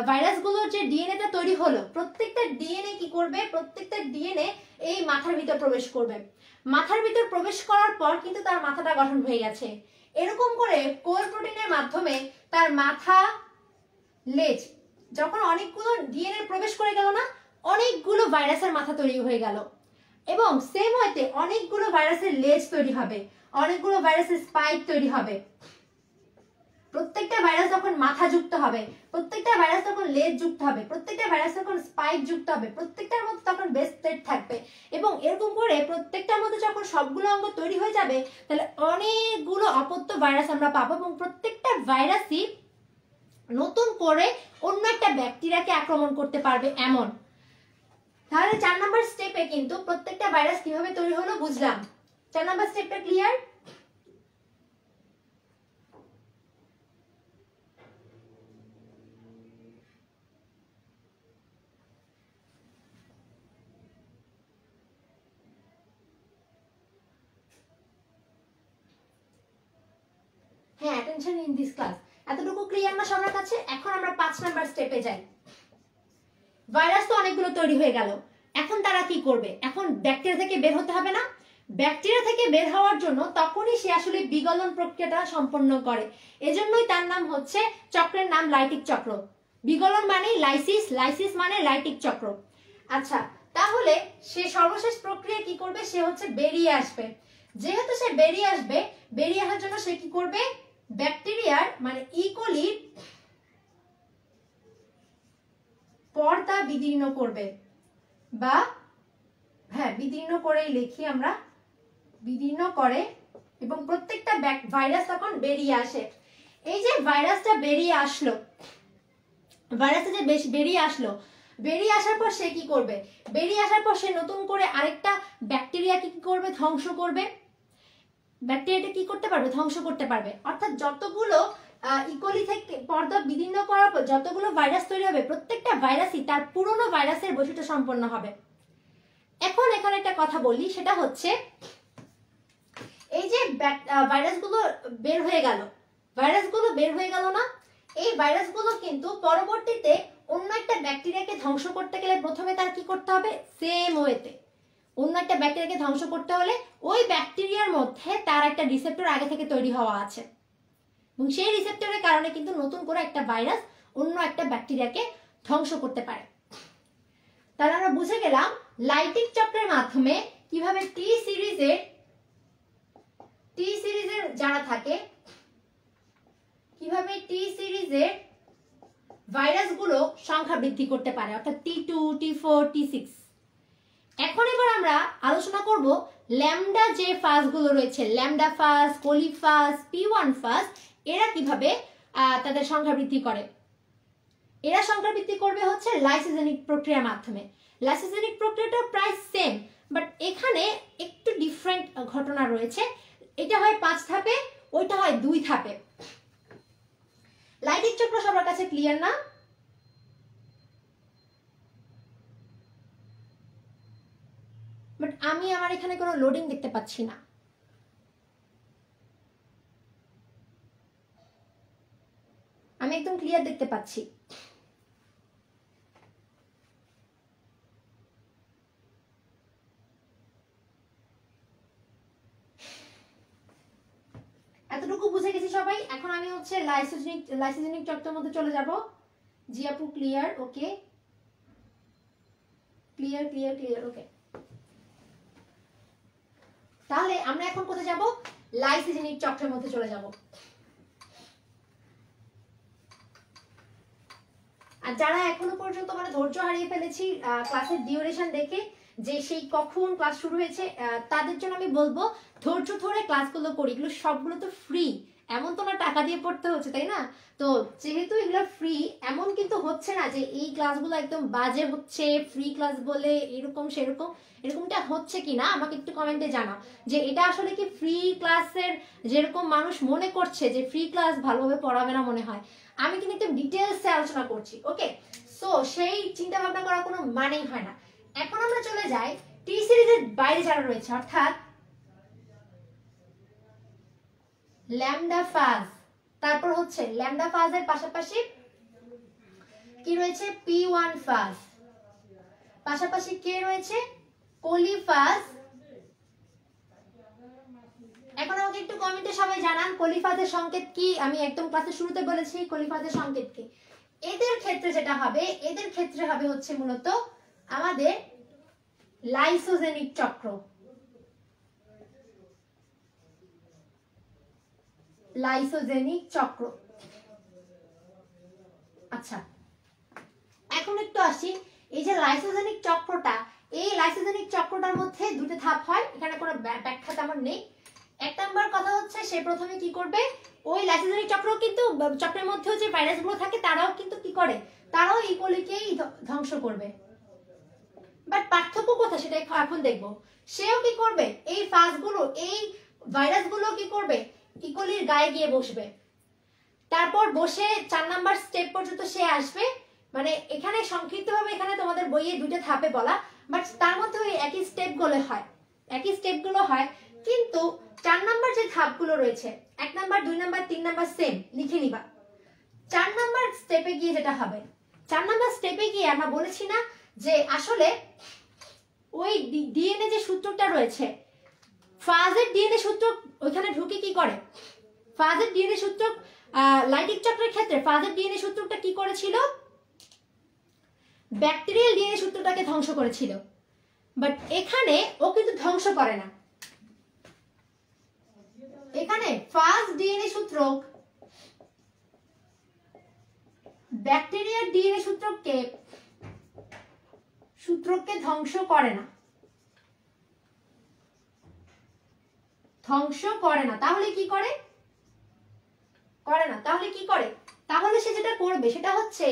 ভাইরাসগুলোর যে ডিএনএটা তৈরি হলো, প্রত্যেকটা ডিএনএ কি করবে, প্রত্যেকটা ডিএনএ এই মাথার ভিতর প্রবেশ করবে। মাথার ভিতর প্রবেশ করার পর কিন্তু তার মাথাটা গঠন হয়ে গেছে। এরকম করে কোর প্রোটিনের মাধ্যমে তার মাথা, লেজ, যখন অনেকগুলো ডিএনএ প্রবেশ করে গেল না, অনেকগুলো ভাইরাসের মাথা তৈরি হয়ে গেল, এবং সেম ওয়েতে অনেকগুলো ভাইরাসের লেজ তৈরি হবে, অনেকগুলো ভাইরাসের স্পাইক তৈরি হবে। প্রত্যেকটা ভাইরাস যখন মাথা যুক্ত হবে, প্রত্যেকটা ভাইরাস যখন লেজ যুক্ত হবে, প্রত্যেকটা ভাইরাস যখন স্পাইক যুক্ত হবে, প্রত্যেকটার মধ্যে তখন বেস প্লেট থাকবে, এবং এরকম করে প্রত্যেকটার মধ্যে যখন সবগুলো অঙ্গ তৈরি হয়ে যাবে, তাহলে অনেকগুলো অপত্য ভাইরাস আমরা পাবো, এবং প্রত্যেকটা ভাইরাসই নতুন করে অন্য একটা ব্যাকটেরিয়াকে আক্রমণ করতে পারবে এমন। তাহলে 4 নম্বর স্টেপে কিন্তু প্রত্যেকটা ভাইরাস কিভাবে তৈরি হলো বুঝলাম। 4 নম্বর স্টেপটা ক্লিয়ার? হ্যাঁ, অ্যাটেনশন ইন দিস ক্লাস। এতটুকু ক্লিয়ার না সবার কাছে? এখন আমরা 5 নাম্বার স্টেপে যাই। ভাইরাস তো অনেকগুলো তৈরি হয়ে গেল, এখন তারা কি করবে? এখন ব্যাকটেরিয়া থেকে বের হতে হবে না? ব্যাকটেরিয়া থেকে বের হওয়ার জন্য তখনই সে আসলে বিগলন প্রক্রিয়াটা সম্পন্ন করে। এজন্যই তার নাম হচ্ছে, চক্রের নাম লাইটিক চক্র। বিগলন মানে লাইসিস, লাইসিস মানে লাইটিক চক্র। আচ্ছা, তাহলে সে সর্বশেষ প্রক্রিয়া কি করবে, সে হচ্ছে বেরিয়ে আসবে। যেহেতু সে বেরিয়ে আসবে, বেরিয়ে আসার জন্য সে কি করবে, ব্যাকটেরিয়ার মানে ইকোলির পর্দা বিদীর্ণ করবে, বা হ্যাঁ বিদীর্ণ করেই লিখি আমরা, বিদীর্ণ করে, এবং প্রত্যেকটা ভাইরাস তখন বেরিয়ে আসে। এই যে ভাইরাসটা বেরিয়ে আসলো, ভাইরাসটা যে বেরিয়ে আসলো, বেরিয়ে আসার পর সে কি করবে, বেরিয়ে আসার পর সে নতুন করে আরেকটা ব্যাকটেরিয়াকে কি করবে, ধ্বংস করবে। ব্যাকটেরিয়াটা কি করতে পারবে, ধ্বংস করতে পারবে। অর্থাৎ যতগুলো ইকোলি থেকে পর্দা বিদীর্ণ করার পর যতগুলো ভাইরাস তৈরি হবে, প্রত্যেকটা ভাইরাসই তার পুরনো ভাইরাসের বৈশিষ্ট্য সম্পন্ন হবে। এখন এখানে একটা কথা বলি, সেটা হচ্ছে এই যে ভাইরাসগুলো বের হয়ে গেল, ভাইরাসগুলো বের হয়ে গেল না, এই ভাইরাসগুলো কিন্তু পরবর্তীতে অন্য একটা ব্যাকটেরিয়াকে ধ্বংস করতে গেলে প্রথমে তার কি করতে হবে, সেম ওয়েতে অন্য একটা ব্যাকটেরিয়াকে ধ্বংস করতে হলে ওই ব্যাকটেরিয়ার মধ্যে তার একটা রিসেপ্টর আগে থেকে তৈরি হওয়া আছে, এবং সেই রিসেপ্টরের কারণে কিন্তু নতুন করে একটা ভাইরাস অন্য একটা ব্যাকটেরিয়াকে ধ্বংস করতে পারে। তাহলে আমরা বুঝে গেলাম লাইটিক চক্রের মাধ্যমে কিভাবে টি সিরিজের যারা থাকে, কিভাবে টি সিরিজের ভাইরাসগুলো সংখ্যা বৃদ্ধি করতে পারে, অর্থাৎ T2, T4, T6। এখন এবার আমরা আলোচনা করব ল্যামডা যে ফাজগুলো রয়েছে, ল্যামডা ফাজ, কোলিফাজ, P1 ফাজ, এরা কিভাবে তাদের সংখ্যা বৃদ্ধি করে। এরা সংখ্যা বৃদ্ধি করবে হচ্ছে লাইসোজেনিক প্রক্রিয়ার মাধ্যমে। লাইসোজেনিক প্রক্রিয়াটা প্রায় সেম, বাট এখানে একটু ডিফারেন্ট ঘটনা রয়েছে। এটা হয় 5 ধাপে, ওইটা হয় 2 ধাপে। লাইটিক চক্র সবার কাছে ক্লিয়ার না? বাট আমি আমার এখানে কোনো লোডিং দেখতে পাচ্ছি না। আমি একদম ক্লিয়ার দেখতে পাচ্ছি। এতটুকু বুঝে গেছি সবাই। এখন আমি হচ্ছে লাইসোজেনিক চক্রের মধ্যে চলে যাব। জি আপু ক্লিয়ার, ওকে, ক্লিয়ার ক্লিয়ার ক্লিয়ার, ওকে। তাহলে আমরা এখন কোথায় যাব, লাইসোজেনিক চক্রের মধ্যে চলে যাব। আর যারা এখনো পর্যন্ত মানে ধৈর্য হারিয়ে ফেলেছি ক্লাসের ডিউরেশন দেখে, যে সেই কখন ক্লাস শুরু হয়েছে, তাদের জন্য আমি বলবো ধৈর্য ধরে ক্লাসগুলো করি। এগুলো সবগুলো তো ফ্রি, এমন তো না টাকা দিয়ে পড়তে হচ্ছে, তাই না? তো যেহেতু এগুলো ফ্রি, এমন কিন্তু হচ্ছে না যে এই ক্লাসগুলো একদম বাজে হচ্ছে, ফ্রি ক্লাস বলে এরকম সেরকম, এরকমটা হচ্ছে কি না আমাকে একটু কমেন্টে জানাও, যে এটা আসলে কি ফ্রি ক্লাসের যেরকম মানুষ মনে করছে যে ফ্রি ক্লাস ভালোভাবে পড়াবে না মনে হয়। আমি কিন্তু একটু ডিটেলসে আলোচনা করছি, ওকে? সো সেই চিন্তা ভাবনা করার কোনো মানেই হয় না। এখন আমরা চলে যাই টি সিরিজের বাইরে যারা রয়েছে, অর্থাৎ ল্যামডা ফাজ, তারপর হচ্ছে ল্যামডা ফাজের পাশাপাশি কি রয়েছে, P1 ফাজ, পাশাপাশি কে রয়েছে, কোলিফাজ। এখন আমাকে একটু কমেন্টে সবাই জানান কোলিফাজের সংকেত কি। আমি একদম ক্লাসের শুরুতে বলেছি কোলিফাজের সংকেত কি। এদের ক্ষেত্রে যেটা হবে, এদের ক্ষেত্রে হবে হচ্ছে মূলত আমাদের লাইসোজেনিক চক্র। লাইসোজেনিক চক্র। আচ্ছা, এখন একটু আসি এই যে লাইসোজেনিক চক্রটা, এই লাইসোজেনিক চক্রটার মধ্যে দুটো ধাপ হয়, এখানে কোনো ব্যাখ্যা তেমন নেই। এক নাম্বার কথা হচ্ছে সে প্রথমে কি করবে, ওই লাইসোজেনিক চক্র কিন্তু চক্রের মধ্যেও যে ভাইরাসগুলো থাকে তারাও কিন্তু কি করে, তারাও ইকোলিকেই ধ্বংস করবে। বাট পার্থক্য কোথায় সেটা এখন দেখবো। সেও কি করবে, এই ফাজগুলো, এই ভাইরাসগুলো কি করবে, ইকোলির গায়ে গিয়ে বসবে। তারপর বসে 4 নাম্বার স্টেপ পর্যন্ত সে আসবে। মানে এখানে সংক্ষিপ্তভাবে এখানে তোমাদের বইয়ে দুটো ধাপে বলা, বাট তার মধ্যে ওই একই স্টেপগুলো হয়, একই স্টেপগুলো হয়। কিন্তু 4 নাম্বার যে ধাপগুলো রয়েছে, 1 নাম্বার 2 নাম্বার 3 নাম্বার সেম লিখে নিবা। 4 নাম্বার স্টেপে গিয়ে যেটা হবে, 4 নাম্বার স্টেপে গিয়ে আমরা বলেছি না যে আসলে ওই ডিএনএ যে সূত্রটা রয়েছে, ফাজের ডিএনএ সূত্রক ওইখানে ঢুকে কি করে, ফাজের ডিএনএ সূত্রক লাইটিক চক্রের ক্ষেত্রে ফাজের ডিএনএ সূত্রকটা কি করেছিল, ব্যাকটেরিয়াল ডিএনএ সূত্রটাকে ধ্বংস করেছিল। বাট এখানে ও কিন্তু ধ্বংস করে না, এখানে ফাজ ডিএনএ সূত্রক ব্যাকটেরিয়াল ডিএনএ সূত্রককে ধ্বংস করে না, ধ্বংস করে না। তাহলে কি করে, করে না, তাহলে কি করে, তাহলে সে যেটা করবে সেটা হচ্ছে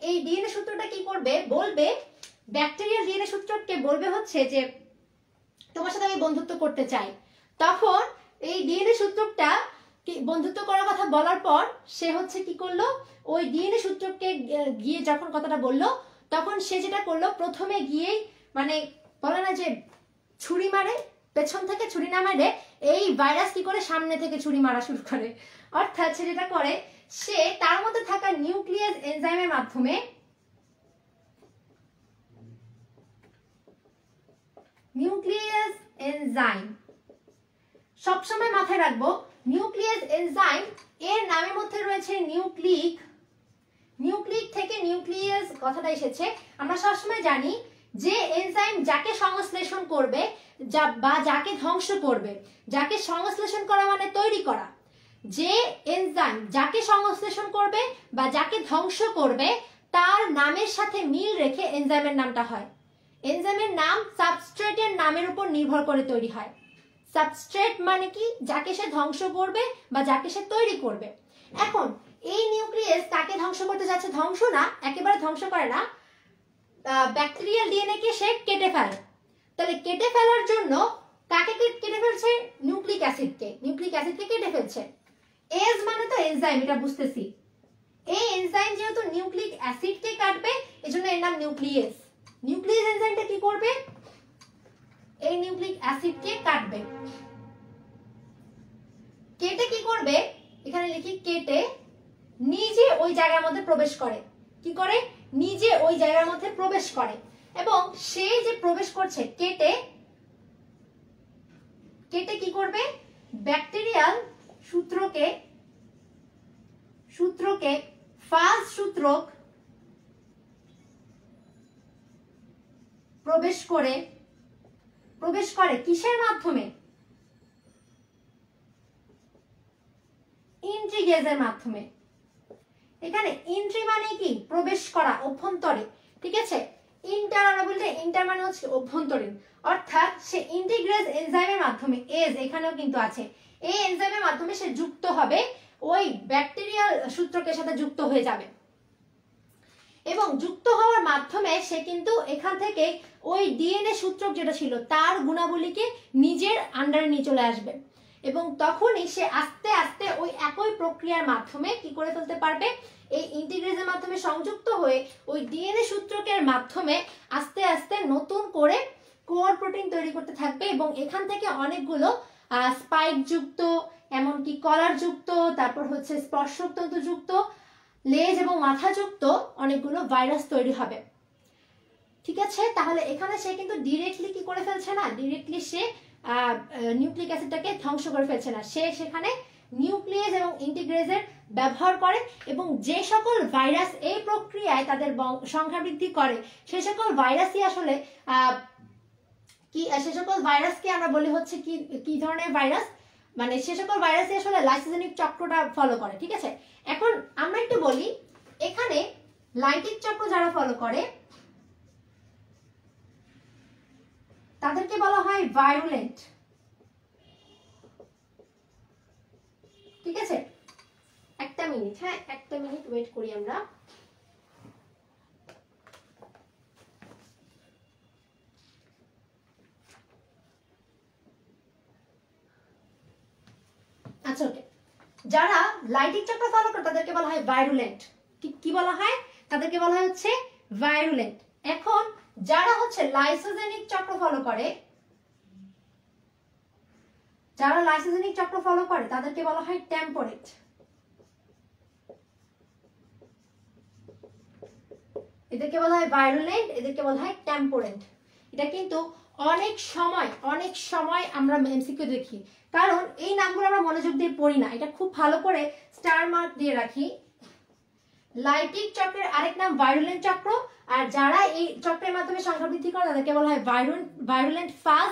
এই ডিএনএ সূত্রটা কি করবে, বলবে ব্যাকটেরিয়াল ডিএনএ সূত্রকে বলবে হচ্ছে যে তোমার সাথে আমি বন্ধুত্ব করতে চাই। তখন এই ডিএনএ সূত্রকটা বন্ধুত্ব করার কথা বলার পর সে হচ্ছে কি করলো, ওই ডিএনএ সূত্রককে গিয়ে যখন কথাটা বললো তখন সে যেটা করলো, প্রথমে গিয়েই মানে বলে না যে ছুরি মারে, পেছন থেকে ছুরি না মারে এই ভাইরাস কি করে সামনে থেকে ছুরি মারা শুরু করে। অর্থাৎ সে যেটা করে, সে তার মধ্যে থাকা নিউক্লিয়াস এনজাইমের মাধ্যমে নিউক্লিয়াস এনজাইম সবসময় মাথায় রাখবো, নিউক্লিয়াস এনজাইম এর নামের মধ্যে রয়েছে নিউক্লিক, নিউক্লিক থেকে নিউক্লিয়াস কথাটা এসেছে। আমরা সবসময় জানি যে এনজাইম যাকে সংশ্লেষণ করবে বা যাকে ধ্বংস করবে, যাকে সংশ্লেষণ করা মানে তৈরি করা, যে এনজাইম যাকে সংশ্লেষণ করবে বা যাকে ধ্বংস করবে তার নামের সাথে মিল রেখে এনজাইমের নামটা হয়। এনজাইমের নাম সাবস্ট্রেটের নামের উপর নির্ভর করে তৈরি হয়। সাবস্ট্রেট মানে কি, যাকে সে ধ্বংস করবে বা যাকে সে তৈরি করবে। এখন এই নিউক্লিয়াস কাকে ধ্বংস করতে যাচ্ছে, ধ্বংস না, একেবারে ধ্বংস করে না, ব্যাকটেরিয়াল ডিএনএ কে সে কেটে ফেলে। তাহলে কেটে ফেলার জন্য কাকে কেটে ফেলছে, নিউক্লিক অ্যাসিডকে, নিউক্লিক অ্যাসিডকে কেটে ফেলছে। এজ মানে তো এনজাইম, এটা বুঝতেছি। এই এনজাইম যেহেতু নিউক্লিক অ্যাসিডকে কাটবে এজন্য এর নাম নিউক্লিয়াস। নিউক্লিয়াস এনজাইমটা কি করবে, এই নিউক্লিক অ্যাসিডকে কাটবে, কেটে কি করবে, এখানে লিখি কেটে নিজে ওই জায়গার মধ্যে প্রবেশ করে, কি করে, নিজে ওই জায়গার মধ্যে প্রবেশ করে। এবং সে যে প্রবেশ করছে কেটে কেটে কি করবে, ব্যাকটেরিয়াল সূত্রকে ফাজ সূত্রক প্রবেশ করে কিসের মাধ্যমে, ইন্ট্রিগেজের মাধ্যমে। এখানে ইন্ট্রি মানে কি, প্রবেশ করা, অভ্যন্তরে, ঠিক আছে। ইন্টার আমরা বলতে ইন্টার মানে হচ্ছে অভ্যন্তরীণ, অর্থাৎ সে ইন্টিগ্রেজ এনজাইমের মাধ্যমে, এজ এখানেও কিন্তু আছে, এই এনজাইমের মাধ্যমে সে যুক্ত হবে, ওই ব্যাকটেরিয়াল সূত্রকের সাথে যুক্ত হয়ে যাবে। এবং যুক্ত হওয়ার মাধ্যমে সে কিন্তু এখান থেকে ওই ডিএনএ সূত্রক যেটা ছিল তার গুণাবলীকে নিজের আন্ডারে নিয়ে চলে আসবে। এবং তখনই সে আস্তে আস্তে ওই একই প্রক্রিয়ার মাধ্যমে কি করে ফেলতে পারবে, এই ইন্টিগ্রেজের মাধ্যমে সংযুক্ত হয়ে ওই ডিএনএ সূত্রকের মাধ্যমে আস্তে আস্তে নতুন করে কোর প্রোটিন তৈরি করতে থাকবে। এবং এখান থেকে অনেকগুলো স্পাইক যুক্ত, এমনকি কলার যুক্ত, তারপর হচ্ছে স্পর্শক তন্তু যুক্ত, লেজ এবং মাথা যুক্ত অনেকগুলো ভাইরাস তৈরি হবে, ঠিক আছে। তাহলে এখানে সে কিন্তু ডিরেক্টলি কি করে ফেলছে না, ডিরেক্টলি সে নিউক্লিক অ্যাসিডটাকে ধ্বংস করে ফেলছে না, সে সেখানে নিউক্লিয়াস এবং ইন্টিগ্রেজের ব্যবহার করে। এবং যে সকল ভাইরাস এই প্রক্রিয়ায় তাদের সংখ্যা বৃদ্ধি করে সেই সকল ভাইরাসই আসলে সে সকল ভাইরাসকে আমরা বলি হচ্ছে কি ধরনের ভাইরাস, মানে সে সকল ভাইরাসই আসলে লাইসোজেনিক চক্রটা ফলো করে, ঠিক আছে। এখন আমরা একটু বলি, এখানে লাইটিক চক্র যারা ফলো করে তাদেরকে বলা হয় ভায়োলেন্ট, ঠিক আছে। একটা মিনিট, হ্যাঁ একটা মিনিট ওয়েট করি আমরা। আচ্ছা ওকে, যারা লাইটিক চক্র ফলো করে তাদেরকে বলা হয় ভায়োলেন্ট, কি বলা হয়, তাদেরকে বলা হয় হচ্ছে ভায়োলেন্ট। এখন যারা হচ্ছে লাইসোজেনিক চক্র ফলো করে, যারা লাইসোজেনিক চক্র ফলো করে তাদেরকে বলা হয় টেম্পোরেট। এদেরকে বলা হয় ভায়োলেন্ট, এদেরকে বলা হয় টেম্পোরেন্ট। এটা কিন্তু অনেক সময় আমরা এমসিকিউ দেখি, কারণ এই নামগুলো আমরা মনোযোগ দিয়ে পড়ি না। এটা খুব ভালো করে স্টার মার্ক দিয়ে রাখি। লাইটিক চক্রের আরেক নাম ভাইরুলেন্ট চক্র, আর যারা এই চক্রের মাধ্যমে সংখ্যা বৃদ্ধি করে তাদেরকে বলা হয় ভাইরুলেন্ট ফাজ,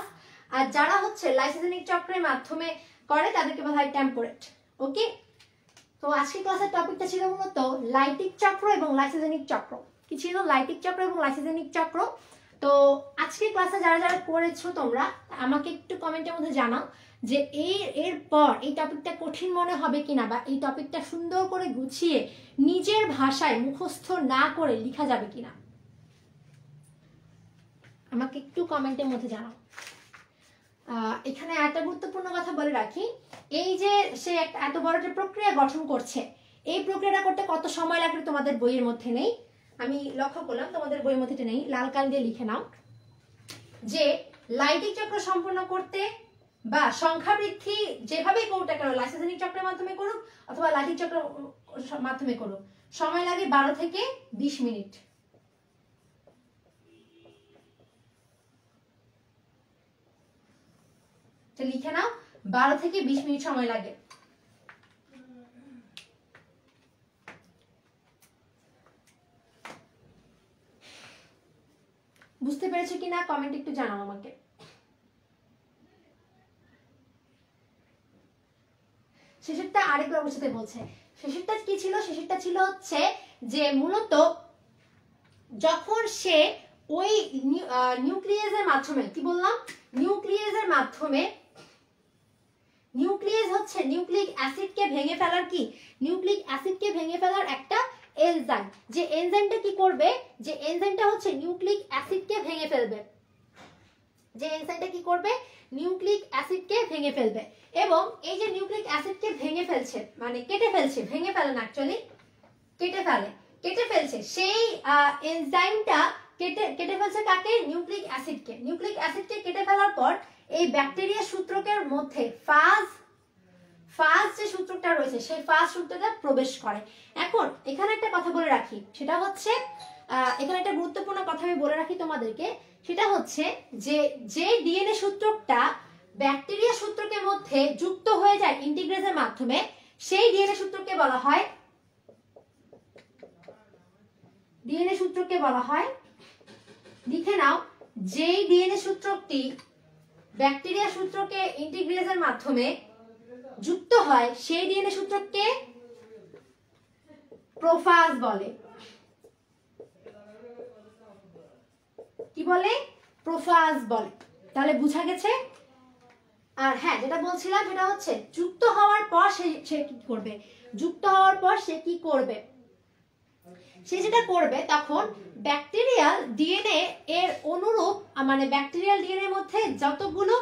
আর যারা হচ্ছে লাইসোজেনিক চক্রের মাধ্যমে করে তাদেরকে বলা হয় টেম্পোরেট। ওকে, তো আজকের ক্লাসের টপিকটা ছিল মূলত লাইটিক চক্র এবং লাইসোজেনিক চক্র। কি ছিল? লাইটিক চক্র এবং লাইসোজেনিক চক্র। তো আজকের ক্লাসে যারা যারা করেছো তোমরা আমাকে একটু কমেন্টের মধ্যে জানাও যে এরপর এই টপিকটা কঠিন মনে হবে কিনা, বা এই টপিকটা সুন্দর করে গুছিয়ে নিজের ভাষায় মুখস্থ না করে লেখা যাবে কিনা, আমাকে একটু কমেন্টের মধ্যে জানাও। এখানে একটা গুরুত্বপূর্ণ কথা বলে রাখি, এই যে সে এত বড় একটা প্রক্রিয়া গঠন করছে, এই প্রক্রিয়াটা করতে কত সময় লাগবে তোমাদের বইয়ের মধ্যে নেই। আমি লক্ষ্য করলাম তোমাদের বইয়ের মধ্যে নেই, লাল কালি দিয়ে লিখে নাও যে লাইটিক চক্র সম্পূর্ণ করতে বা সংখ্যা বৃদ্ধি যেভাবেই করুক না কেন, লাইসোজেনিক চক্রের মাধ্যমে করুক অথবা লাইটিক চক্রের মাধ্যমে করুক, সময় লাগে 12 থেকে 20 মিনিট। লিখে নাও, 12 থেকে 20 মিনিট সময় লাগে। বুঝতে পেরেছো কিনা কমেন্ট একটু জানাও আমাকে। শেষেরটা আরেকবার বুঝতে বলছে। শেষেরটা কি ছিল? শেষেরটা ছিল হচ্ছে যে মূলত যখন সে ওই নিউক্লিয়াসের মাধ্যমে, কি বললাম, নিউক্লিয়াসের মাধ্যমে, নিউক্লিয়াস হচ্ছে নিউক্লিক অ্যাসিডকে ভেঙে ফেলার কি, নিউক্লিক অ্যাসিডকে ভেঙে ফেলার একটা এনজাইম। যে এনজাইমটা কি করবে, যে এনজাইমটা হচ্ছে নিউক্লিক অ্যাসিডকে ভেঙে ফেলবে, যে এনজাইমটা কি করবে, নিউক্লিক অ্যাসিডকে ভেঙে ফেলবে। এবং এই যে নিউক্লিক অ্যাসিডকে ভেঙে ফেলছে, মানে কেটে ফেলছে, ভেঙে ফেলে না অ্যাকচুয়ালি, কেটে ফেলছে, সেই এনজাইমটা কেটে ফেলছে কাকে, নিউক্লিক অ্যাসিডকে। নিউক্লিক অ্যাসিডকে কেটে ফেলার পর এই ব্যাকটেরিয়া সূত্রকের মধ্যে ফাজ যে সূত্রটা রয়েছে সেই ফাজ সূত্রটা প্রবেশ করে। এখন এখানে একটা কথা বলে রাখি, সেটা হচ্ছে এখানে একটা গুরুত্বপূর্ণ কথা আমি বলে রাখি তোমাদেরকে, সেটা হচ্ছে যে ডিএনএ সূত্রকটা ব্যাকটেরিয়া সূত্রকের মধ্যে যুক্ত হয়ে যায় ইন্টিগ্রেজের মাধ্যমে, সেই ডিএনএ সূত্রকে বলা হয়, লিখে নাও, যেই ডিএনএ সূত্রকটি ব্যাকটেরিয়া সূত্রকে ইন্টিগ্রেজের মাধ্যমে যুক্ত হয় সেই ডিএনএ সূত্রকে প্রোফাজ বলে। কি বলে? প্রোফাজ বলে। তাহলে বুঝা গেছে? আর হ্যাঁ, যেটা বলছিলাম সেটা হচ্ছে যুক্ত হওয়ার পর সে কি করবে, যুক্ত হওয়ার পর সে কি করবে, সে যেটা করবে তখন ব্যাকটেরিয়াল ডিএনএ এর অনুরূপ, মানে ব্যাকটেরিয়াল ডিএনএ এর মধ্যে যতগুলো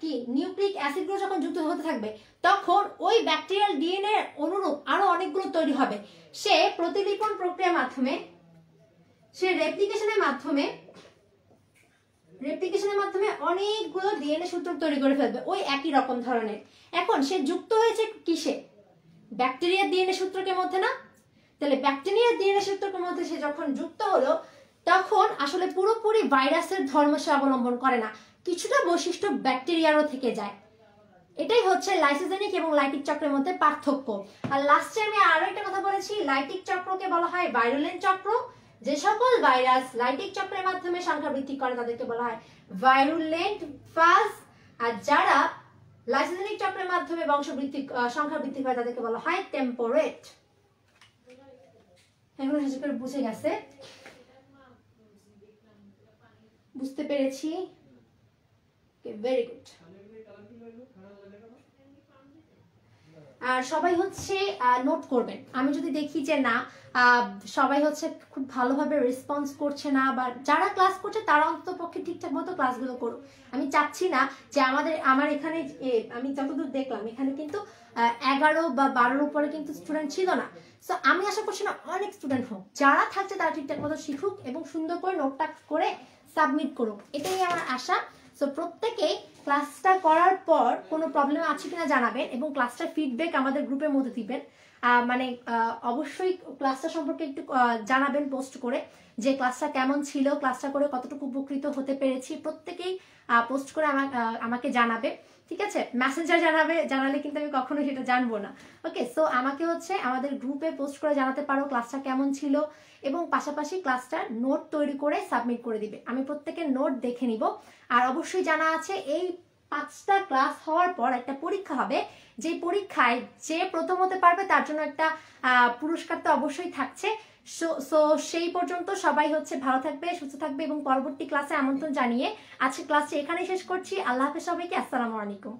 কি নিউক্লিক অ্যাসিডগুলো যখন যুক্ত হতে থাকবে তখন ওই ব্যাকটেরিয়াল ডিএনএ অনুরূপ আরো অনেকগুলো তৈরি হবে। সে প্রতিলিপন প্রক্রিয়ার মাধ্যমে, সে রেপ্লিকেশনের মাধ্যমে অনেকগুলো ডিএনএ সূত্র তৈরি করে ফেলবে ওই একই রকম ধরনের। এখন সে যুক্ত হয়েছে কিসে? ব্যাকটেরিয়ার ডিএনএ সূত্রকের মধ্যে না? তাহলে ব্যাকটেরিয়ার ডিএনএ সূত্রকের মধ্যে সে যখন যুক্ত হলো তখন আসলে পুরোপুরি ভাইরাসের ধর্ম সে অবলম্বন করে না, কিছুটা বৈশিষ্ট্য ব্যাকটেরিয়ারও থেকে যায়। এটাই হচ্ছে লাইসোজেনিক এবং লাইটিক চক্রের মধ্যে পার্থক্য। আর লাস্টে আমি আরো একটা কথা বলেছি, লাইটিক চক্রকে বলা হয় ভাইরুলেন্ট চক্র। যে সকল ভাইরাস লাইটিক চক্রের মাধ্যমে সংখ্যা বৃদ্ধি করে তাদেরকে বলা হয় ভাইরুলেন্ট ফাজ, আর যারা লাইসোজেনিক চক্রের মাধ্যমে সংখ্যা বৃদ্ধি করে তাদেরকে বলা হয় টেম্পোরেট। এখন বুঝে গেছে? বুঝতে পেরেছি? Very good. আর সবাই হচ্ছে নোট করবেন। আমি যদি দেখি যে না সবাই হচ্ছে খুব ভালোভাবে রেসপন্স করছে না, বা যারা ক্লাস করছে তারা অন্তত পক্ষে ঠিকঠাক মতো ক্লাসগুলো করুক। আমি চাচ্ছি না যে আমার এখানে আমি যতদূর দেখলাম এখানে কিন্তু 11 বা 12-র উপরে কিন্তু স্টুডেন্ট ছিল না। সো আমি আশা করছি না অনেক স্টুডেন্ট হোক, যারা থাকছে তারা ঠিকঠাক মতো শিখুক এবং সুন্দর করে নোটটা করে সাবমিট করুক, এটাই আমার আশা। সো প্রত্যেকেই ক্লাসটা করার পর কোনো প্রবলেম আছে কিনা জানাবেন এবং ক্লাসটার ফিডব্যাক আমাদের গ্রুপের মধ্যে দিবেন। মানে অবশ্যই ক্লাসটা সম্পর্কে একটু জানাবেন পোস্ট করে যে ক্লাসটা কেমন ছিল, ক্লাসটা করে কতটুকু উপকৃত হতে পেরেছি, প্রত্যেকেই পোস্ট করে আমাকে জানাবে, ঠিক আছে? মেসেঞ্জার জানালে কিন্তু আমি কখনোই সেটা জানবো না। ওকে, সো আমাকে হচ্ছে আমাদের গ্রুপে পোস্ট করে জানাতে পারো ক্লাসটা কেমন ছিল, এবং পাশাপাশি ক্লাসটার নোট তৈরি করে সাবমিট করে দিবে। আমি প্রত্যেকের নোট দেখে নিব। আর অবশ্যই জানা আছে এই 5টা ক্লাস হওয়ার পর একটা পরীক্ষা হবে, যে পরীক্ষায় যে প্রথম হতে পারবে তার জন্য একটা পুরস্কার তো অবশ্যই থাকছে। সো সেই পর্যন্ত সবাই হচ্ছে ভালো থাকবে, সুস্থ থাকবে, এবং পরবর্তী ক্লাসে আমন্ত্রণ জানিয়ে আজকে ক্লাসটি এখানেই শেষ করছি। আল্লাহ হাফেজ সবাইকে, আসসালামু আলাইকুম।